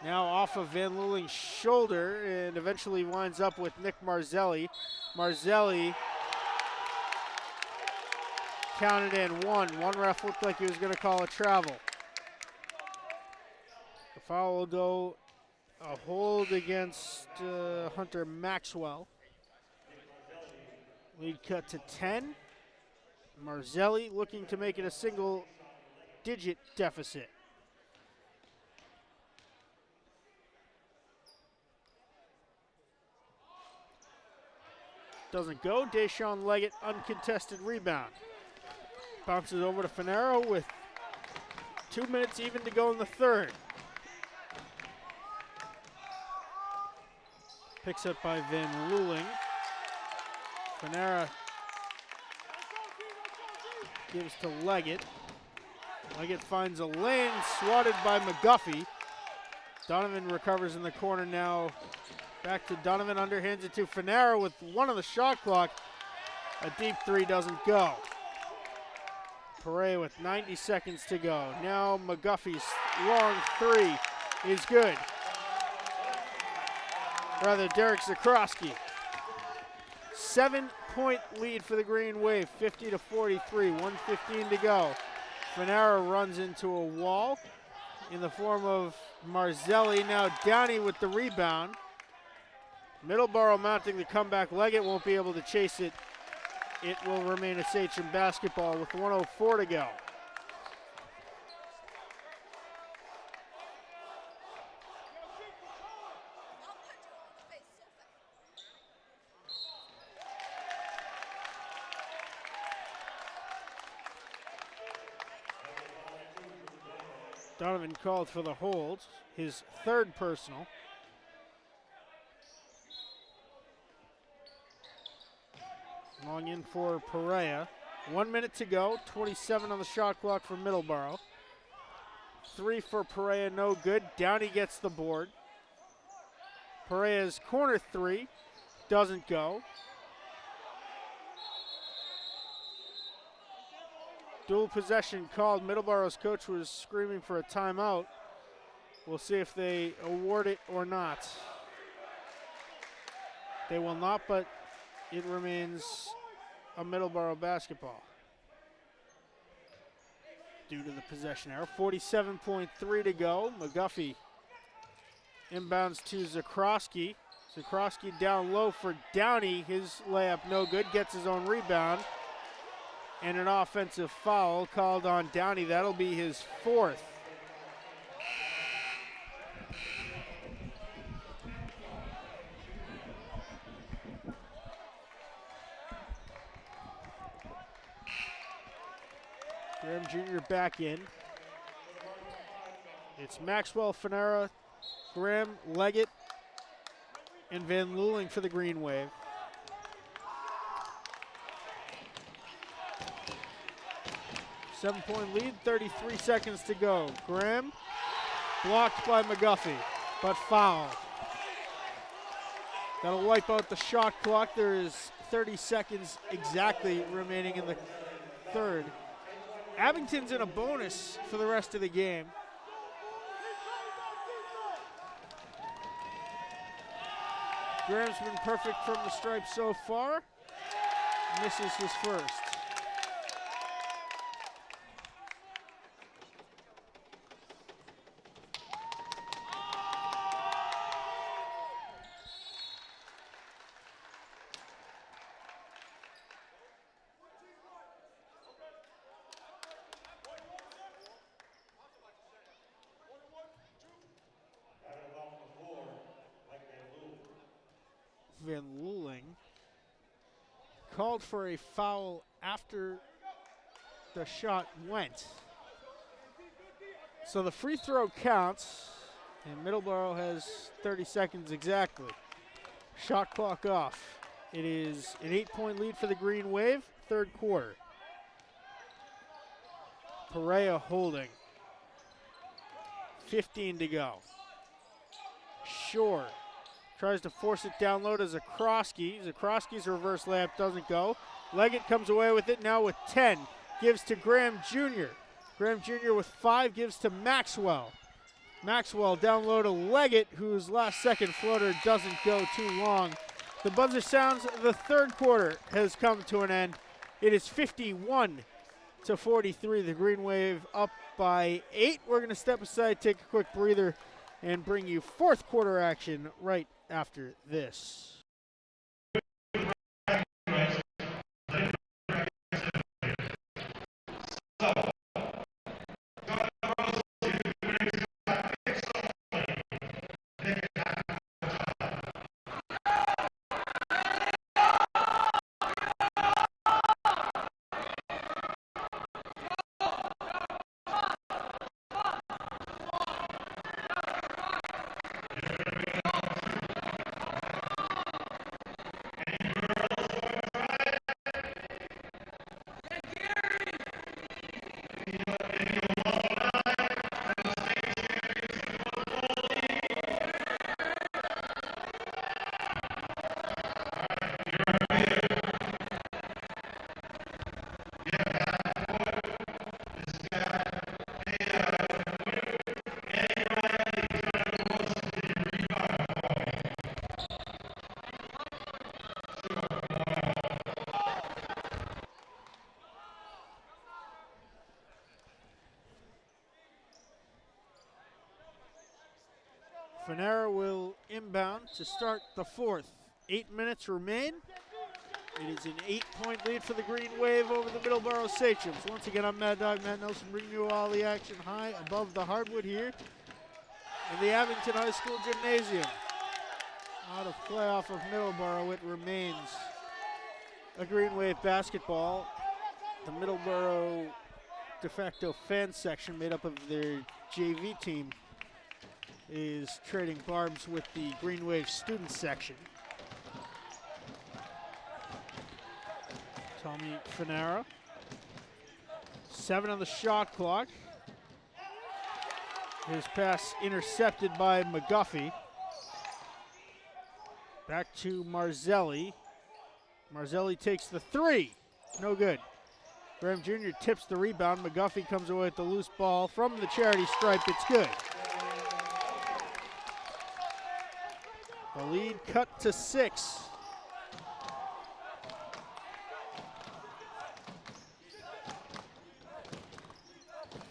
Now off of Van Luling's shoulder and eventually winds up with Nick Marzelli. Marzelli counted in. One ref looked like he was going to call a travel. The foul will go a hold against Hunter Maxwell. Lead cut to 10. Marzelli looking to make it a single-digit deficit. Doesn't go. Deshaun Leggett, uncontested rebound. Bounces over to Finero with 2 minutes even to go in the third. Picks up by Van Luling. Finero gives to Leggett. Leggett finds a lane, swatted by McGuffey. Donovan recovers in the corner now. Back to Donovan, underhands it to Finero with one on the shot clock. A deep three doesn't go. Perea with 90 seconds to go. Now McGuffey's long three is good. Rather, Derek Zakrowski. 7-point lead for the Green Wave, 50-43, 1:15 to go. Finero runs into a wall in the form of Marzelli. Now Downey with the rebound. Middleborough mounting the comeback. Leggett won't be able to chase it. It will remain a Sachem basketball with 1:04 to go. Donovan called for the hold, his third personal. Long in for Perea. 1 minute to go, 27 on the shot clock for Middleborough. Three for Perea, no good. Downey gets the board. Perea's corner three doesn't go. Dual possession called. Middleborough's coach was screaming for a timeout. We'll see if they award it or not. They will not, but it remains a Middleborough basketball due to the possession error. 47.3 to go. McGuffey inbounds to Zakrowski. Zakrowski down low for Downey. His layup no good. Gets his own rebound. And an offensive foul called on Downey. That'll be his fourth. Graham Jr. back in. It's Maxwell, Finero, Graham, Leggett, and Van Luling for the Green Wave. Seven-point lead, 33 seconds to go. Graham blocked by McGuffey, but fouled. That'll wipe out the shot clock. There is 30 seconds exactly remaining in the third. Abington's in a bonus for the rest of the game. Graham's been perfect from the stripe so far. Misses his first. Van Luling called for a foul after the shot went. So the free throw counts, and Middleborough has 30 seconds exactly. Shot clock off. It is an 8-point lead for the Green Wave, third quarter. Perea holding. 15 to go. Shore tries to force it down low to Zakrowski. Zakrowski's reverse layup doesn't go. Leggett comes away with it now with 10. Gives to Graham Jr. Graham Jr. with 5 gives to Maxwell. Maxwell down low to Leggett, whose last second floater doesn't go too long. The buzzer sounds. The third quarter has come to an end. It is 51 to 43. The Green Wave up by 8. We're going to step aside, take a quick breather, and bring you fourth quarter action right after this. Fanera will inbound to start the fourth. 8 minutes remain. It is an 8-point lead for the Green Wave over the Middleborough Sachems. Once again, I'm Mad Dog Matt Nelson, bringing you all the action high above the hardwood here in the Abington High School Gymnasium. Out of play off of Middleborough, it remains a Green Wave basketball. The Middleborough de facto fan section, made up of their JV team, is trading barbs with the Green Wave student section. Tommy Fanera. 7 on the shot clock. His pass intercepted by McGuffey. Back to Marzelli. Marzelli takes the 3. No good. Graham Jr. tips the rebound. McGuffey comes away with the loose ball from the charity stripe. It's good. The lead cut to 6.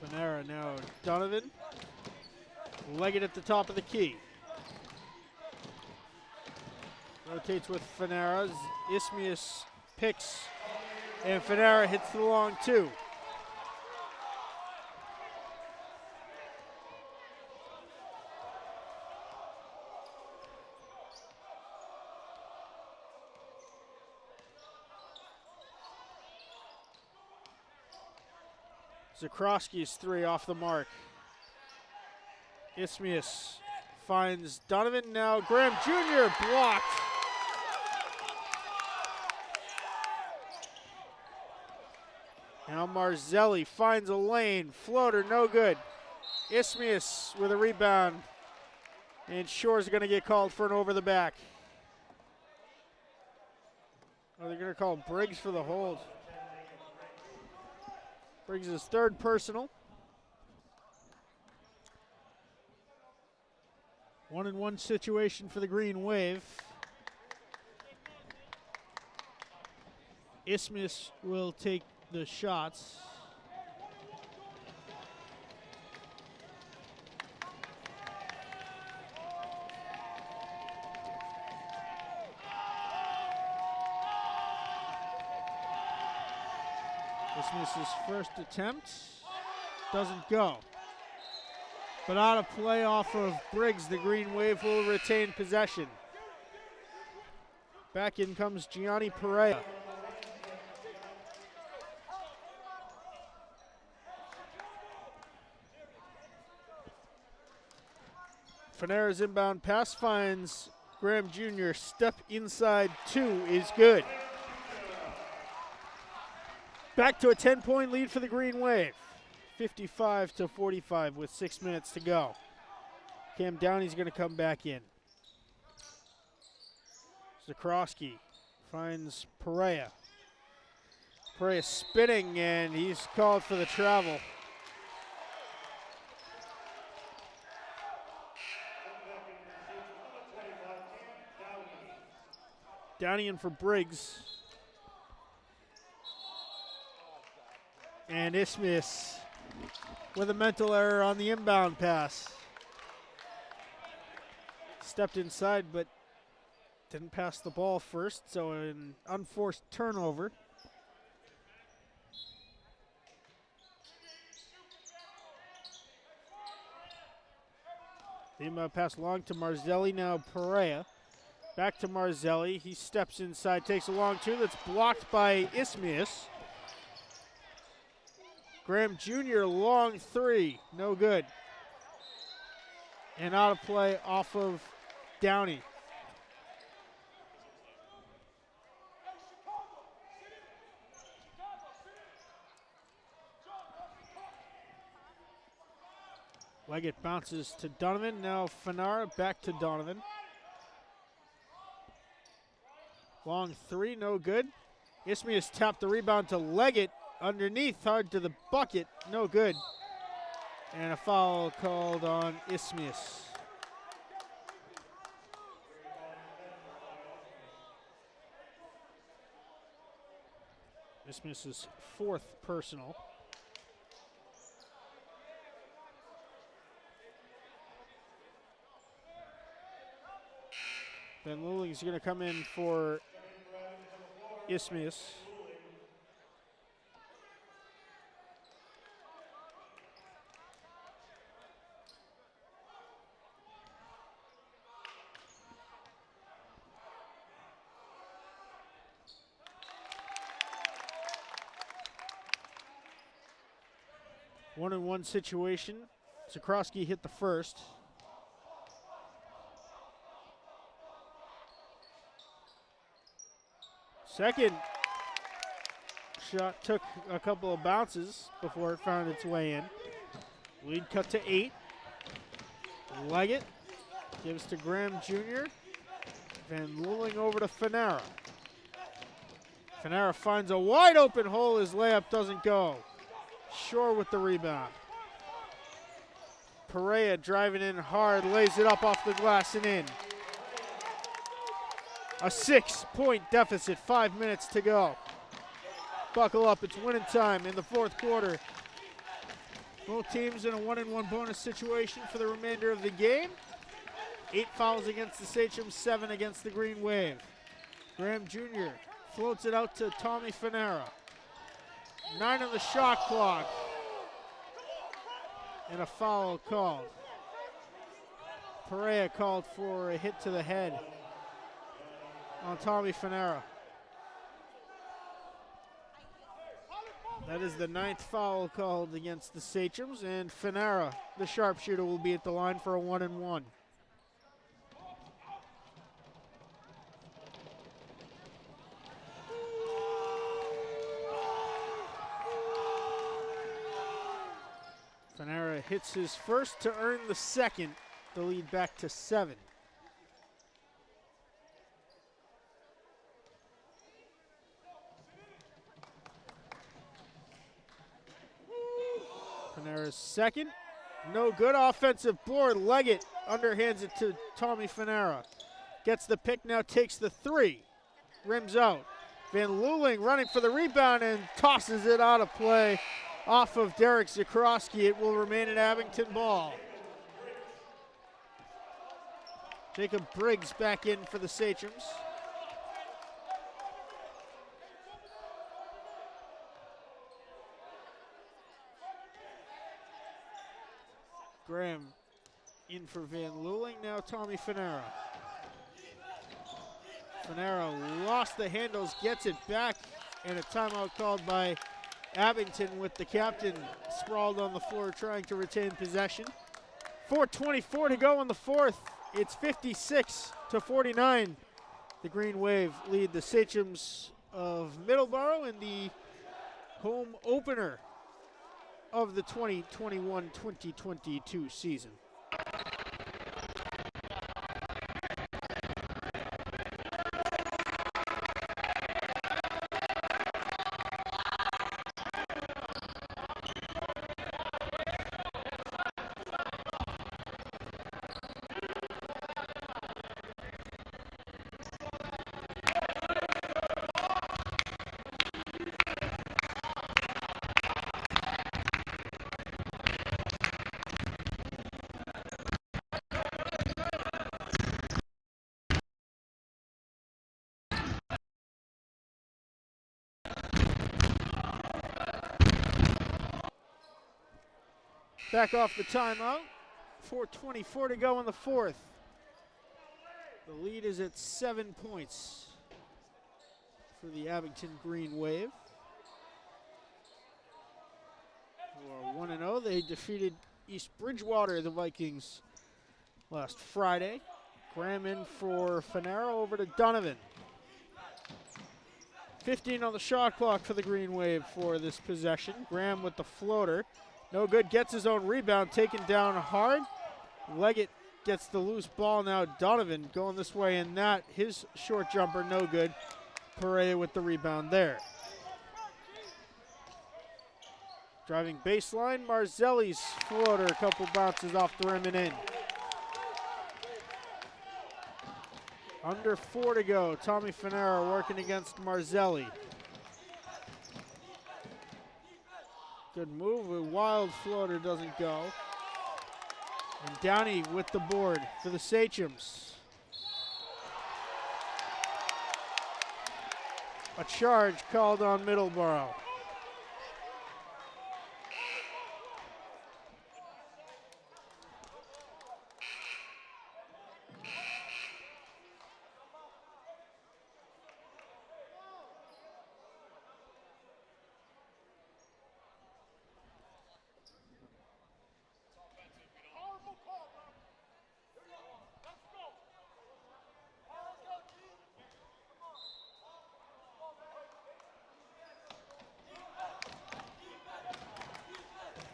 Fanera now Donovan. Leggett at the top of the key. Rotates with Fanera. Ismius picks, and Fanera hits the long 2. Zakrowski's 3 off the mark. Ismius finds Donovan. Now Graham Jr. blocked. Now Marzelli finds a lane. Floater, no good. Ismius with a rebound. And Shore's going to get called for an over the back. Oh, they're going to call Briggs for the hold. Brings his 3rd personal. 1-and-1 situation for the Green Wave. Ismius will take the shots. Ismius' first attempt doesn't go. But out of play off of Briggs, the Green Wave will retain possession. Back in comes Gianni Perea. Fanera's inbound pass finds Graham Jr. Step inside 2 is good. Back to a 10-point lead for the Green Wave. 55-45 with 6 minutes to go. Cam Downey's going to come back in. Zakrowski finds Perea. Perea spinning, and he's called for the travel. Downey in for Briggs. And Isthmius with a mental error on the inbound pass. Stepped inside, but didn't pass the ball first, so an unforced turnover. The inbound pass long to Marzelli, now Perea. Back to Marzelli, he steps inside, takes a long two that's blocked by Isthmius. Graham Jr. long three, no good. And out of play off of Downey. Leggett bounces to Donovan, now Fanara back to Donovan. Long three, no good. Isthmius tapped the rebound to Leggett. Underneath, hard to the bucket, no good. And a foul called on Isthmius. Isthmius' fourth personal. Van Luling's going to come in for Isthmius. One-on-one situation. Zakrowski hit the first. Second shot took a couple of bounces before it found its way in. Lead cut to 8. Leggett gives to Graham Jr. Van Luling over to Fanara. Fanara finds a wide open hole. His layup doesn't go. Shore with the rebound. Perea driving in hard, lays it up off the glass and in. A 6-point deficit, 5 minutes to go. Buckle up, it's winning time in the fourth quarter. Both teams in a 1-and-1 bonus situation for the remainder of the game. 8 fouls against the Sachems, 7 against the Green Wave. Graham Jr. floats it out to Tommy Fanara. 9 on the shot clock. And a foul called. Perea called for a hit to the head on Tommy Fanara. That is the 9th foul called against the Sachems, and Fanara, the sharpshooter, will be at the line for a 1-and-1. Fanara hits his first to earn the second, the lead back to 7. Fanara's second, no good. Offensive board, Leggett underhands it to Tommy Fanara. Gets the pick, now takes the 3. Rims out. Van Luling running for the rebound and tosses it out of play off of Derek Zakrowski. It will remain an Abington ball. Jacob Briggs back in for the Sachems. Graham in for Van Luling, now Tommy Fanara. Fanara lost the handles, gets it back, and a timeout called by Abington with the captain sprawled on the floor trying to retain possession. 4:24 to go in the fourth. It's 56-49. The Green Wave lead the Sachems of Middleborough in the home opener of the 2021-2022 season. back off the timeout. 4:24 to go in the fourth. The lead is at 7 points for the Abington Green Wave, who are 1-0. They defeated East Bridgewater, the Vikings, last Friday. Graham in for Fanaro, over to Donovan. 15 on the shot clock for the Green Wave for this possession. Graham with the floater. No good, gets his own rebound, taken down hard. Leggett gets the loose ball now. Donovan going this way and that. His short jumper, no good. Perea with the rebound there. Driving baseline, Marzelli's floater. A couple bounces off the rim and in. Under 4 to go. Tommy Fanaro working against Marzelli. Good move. A wild floater doesn't go. And Downey with the board for the Sachems. A charge called on Middleborough.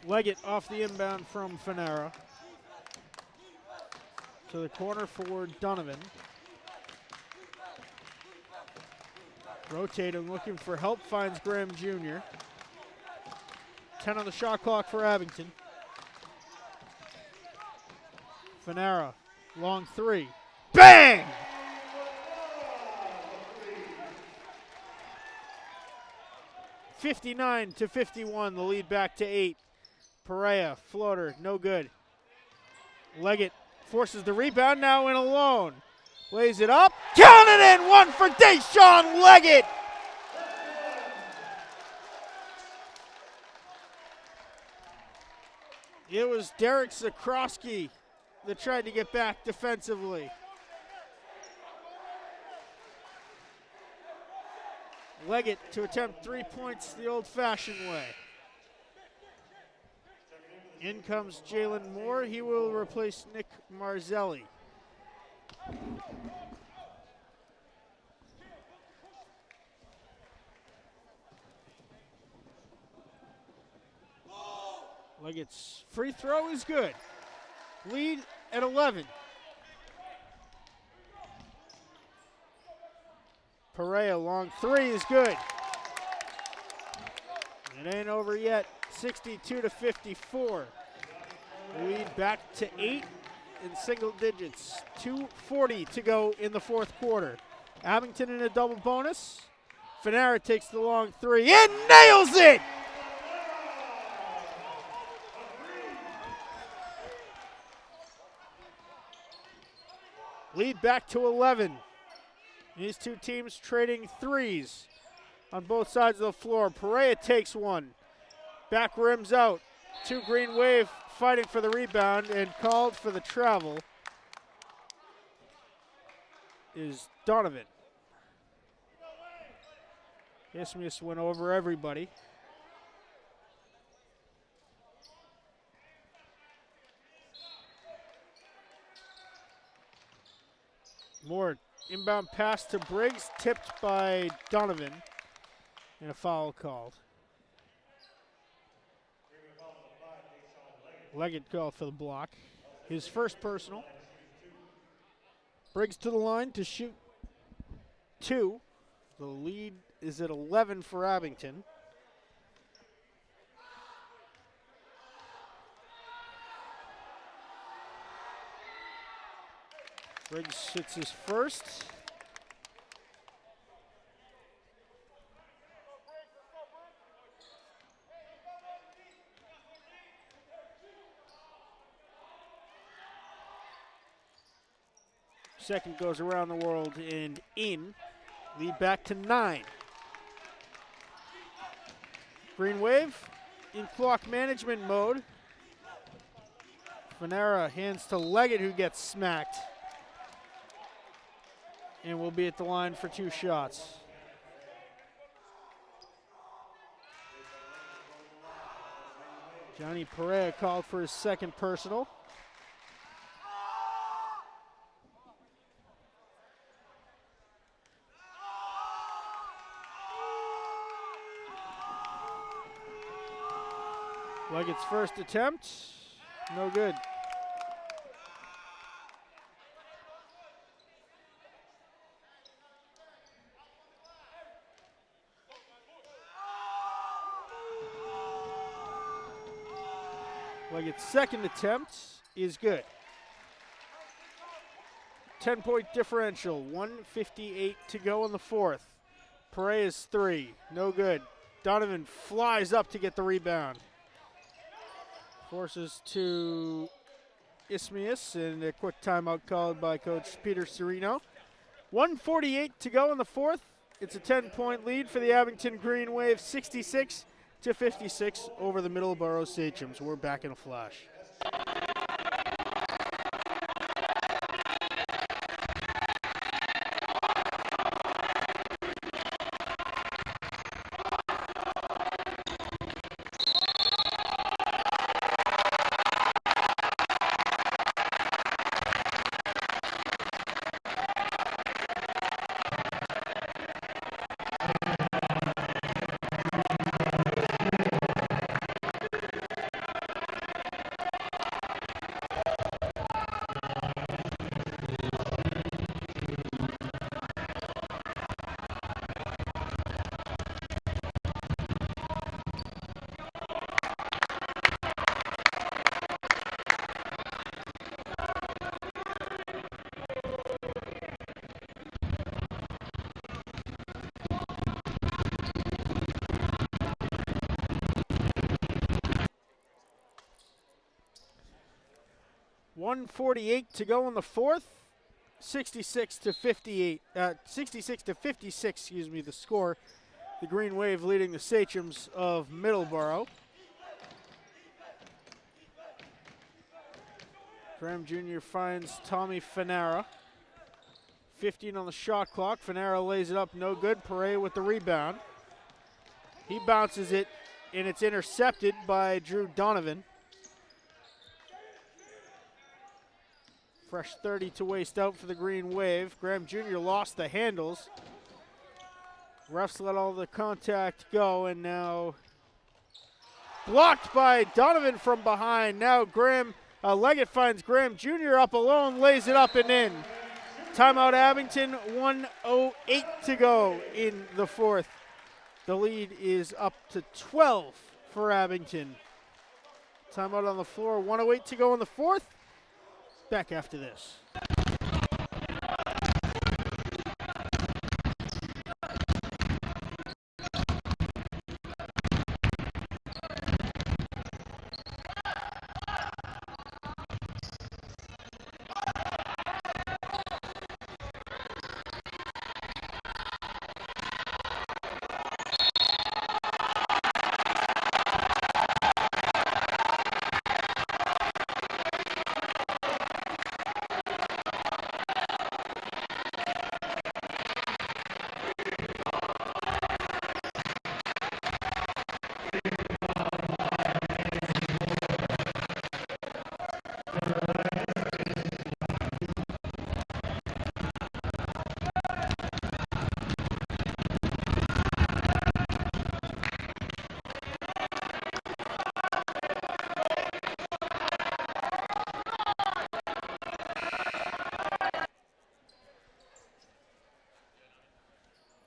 Leggett off the inbound from Fanaro. To the corner for Donovan. Rotating, looking for help, finds Graham Jr. 10 on the shot clock for Abington. Fanaro, long three. Bang! (59-51), the lead back to 8. Perea, floater, no good. Leggett forces the rebound, now in alone. Lays it up, count it in, one for Deshaun Leggett. It was Derek Zakrowski that tried to get back defensively. Leggett to attempt 3 points the old-fashioned way. In comes Jalen Moore. He will replace Nick Marzelli. Leggett's free throw is good. Lead at 11. Perea, long three is good. It ain't over yet. 62-54. Lead back to 8 in single digits. 2:40 to go in the fourth quarter. Abington in a double bonus. Fanaro takes the long three and nails it! Lead back to 11. These two teams trading threes on both sides of the floor. Perea takes one. Back rims out. Two Green Wave fighting for the rebound, and called for the travel is Donovan. Ismius went over everybody. More inbound pass to Briggs, tipped by Donovan, and a foul called. Leggett called for the block. His first personal. Briggs to the line to shoot 2. The lead is at 11 for Abington. Briggs hits his first. Second goes around the world and in. Lead back to 9. Green Wave in clock management mode. Fanera hands to Leggett, who gets smacked. And will be at the line for 2 shots. Johnny Perea called for his second personal. Leggett's first attempt, no good. Leggett's second attempt is good. 10-point differential, 1:58 to go in the fourth. Perea's 3, no good. Donovan flies up to get the rebound. Forces to Ismius, and a quick timeout called by Coach Peter Serino. 1:48 to go in the fourth. It's a 10-point lead for the Abington Green Wave, 66-56 over the Middleborough Sachems. We're back in a flash. .148 to go in the fourth. 66 to 56, excuse me, the score. The Green Wave leading the Sachems of Middleborough. Graham Jr. finds Tommy Fanera. 15 on the shot clock. Fanera lays it up, no good. Perea with the rebound. He bounces it, and it's intercepted by Drew Donovan. Fresh 30 to waste out for the Green Wave. Graham Jr. lost the handles. Refs let all the contact go, and now blocked by Donovan from behind. Now Leggett finds Graham Jr. up alone, lays it up and in. Timeout Abington, 1:08 to go in the fourth. The lead is up to 12 for Abington. Timeout on the floor, 1:08 to go in the fourth. Back after this.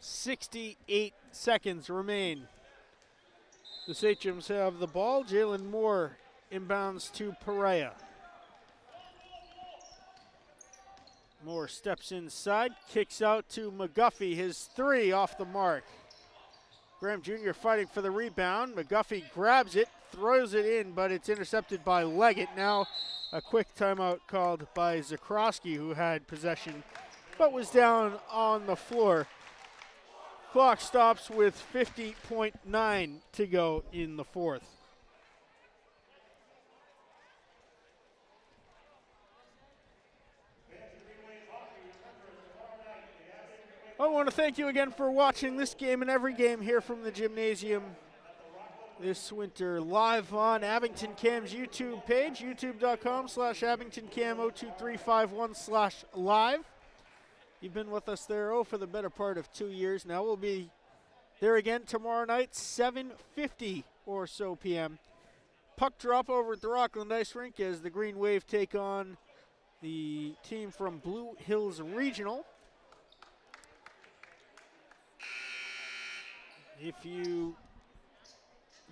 .68 seconds remain. The Sachems have the ball. Jalen Moore inbounds to Perea. Moore steps inside, kicks out to McGuffey. His 3 off the mark. Graham Jr. fighting for the rebound. McGuffey grabs it, throws it in, but it's intercepted by Leggett. Now a quick timeout called by Zakrowski, who had possession but was down on the floor. Clock stops with 50.9 to go in the fourth. I want to thank you again for watching this game and every game here from the gymnasium this winter, live on Abington Cam's YouTube page, youtube.com/AbingtonCam02351/live. You've been with us there, for the better part of 2 years now. We'll be there again tomorrow night, 7:50 or so p.m. Puck drop over at the Rockland Ice Rink as the Green Wave take on the team from Blue Hills Regional. If you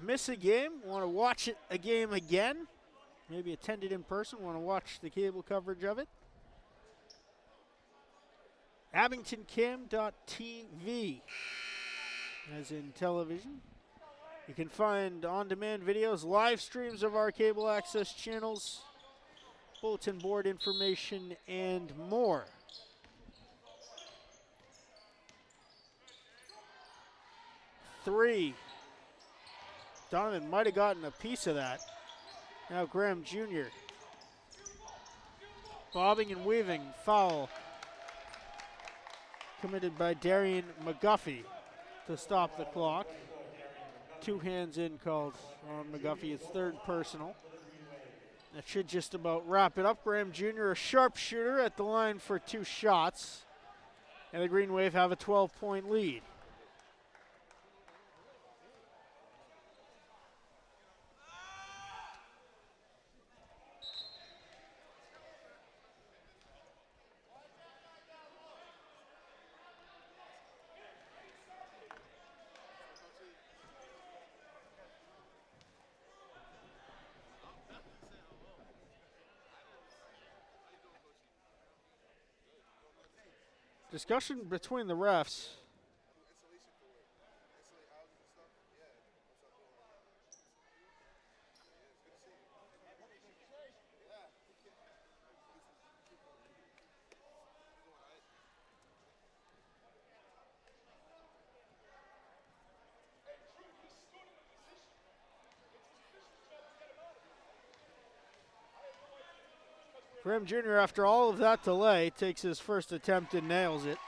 miss a game, want to watch a game again, maybe attend it in person, want to watch the cable coverage of it, AbingtonCam.tv, as in television. You can find on-demand videos, live streams of our cable access channels, bulletin board information, and more. Three. Donovan might have gotten a piece of that. Now Graham Jr. bobbing and weaving. Foul committed by Darian McGuffey to stop the clock. 2 hands in called on McGuffey. It's third personal. That should just about wrap it up. Graham Jr., a sharpshooter at the line for 2 shots. And the Green Wave have a 12-point lead. Discussion between the refs. Graham Jr., after all of that delay, takes his first attempt and nails it.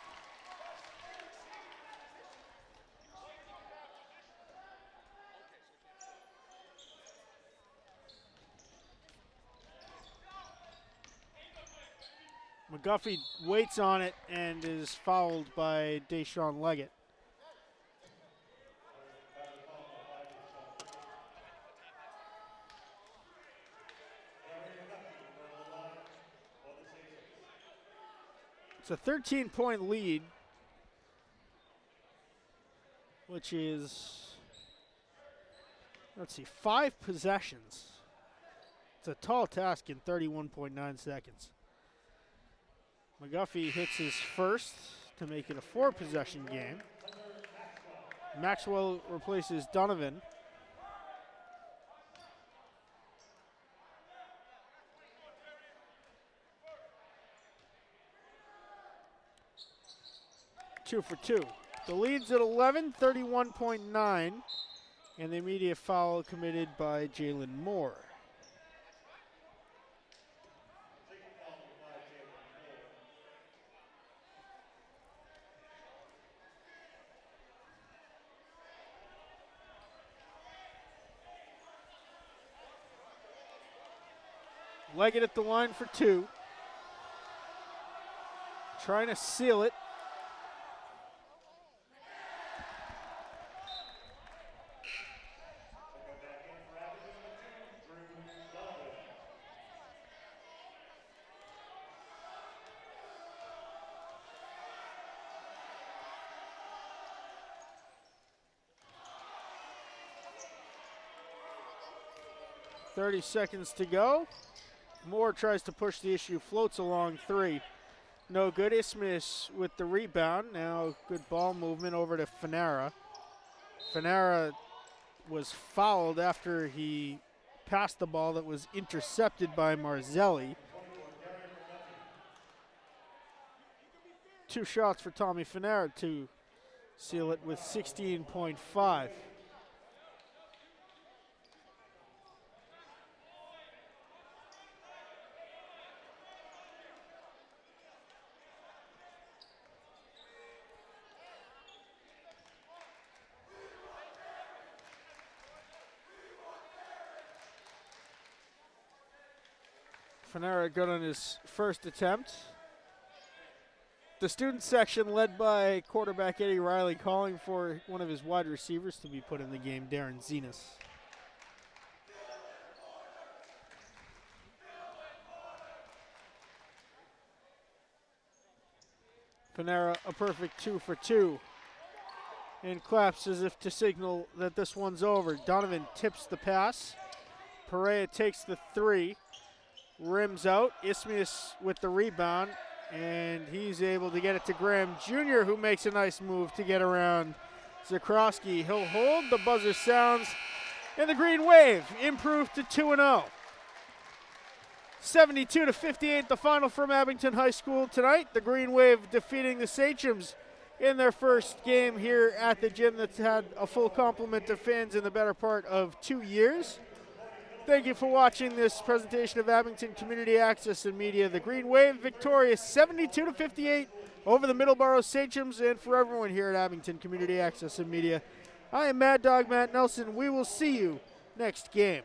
McGuffey waits on it and is fouled by Deshaun Leggett. It's a 13-point lead, which is, 5 possessions. It's a tall task in 31.9 seconds. McGuffey hits his first to make it a 4-possession game. Maxwell replaces Donovan. Two for two. The lead's at 11, 31.9, and the immediate foul committed by Jalen Moore. Leggett at the line for 2. Trying to seal it. .30 seconds to go. Moore tries to push the issue, floats along 3. No good. Isthmus with the rebound. Now good ball movement over to Fanara. Fanara was fouled after he passed the ball that was intercepted by Marzelli. 2 shots for Tommy Fanara to seal it with 16.5. Fanera good on his first attempt. The student section led by quarterback Eddie Riley calling for one of his wide receivers to be put in the game, Darren Zenas. Fanera a perfect 2 for 2 and claps as if to signal that this one's over. Donovan tips the pass. Perea takes the 3, rims out. Ismius with the rebound, and he's able to get it to Graham Jr., who makes a nice move to get around Zakrowski. He'll hold, the buzzer sounds, and the Green Wave improved to 2-0. 72-58, the final from Abington High School tonight. The Green Wave defeating the Sachems in their first game here at the gym that's had a full complement of fans in the better part of 2 years. Thank you for watching this presentation of Abington Community Access and Media. The Green Wave victorious 72-58 over the Middleborough Sachems, and for everyone here at Abington Community Access and Media, I am Mad Dog Matt Nelson. We will see you next game.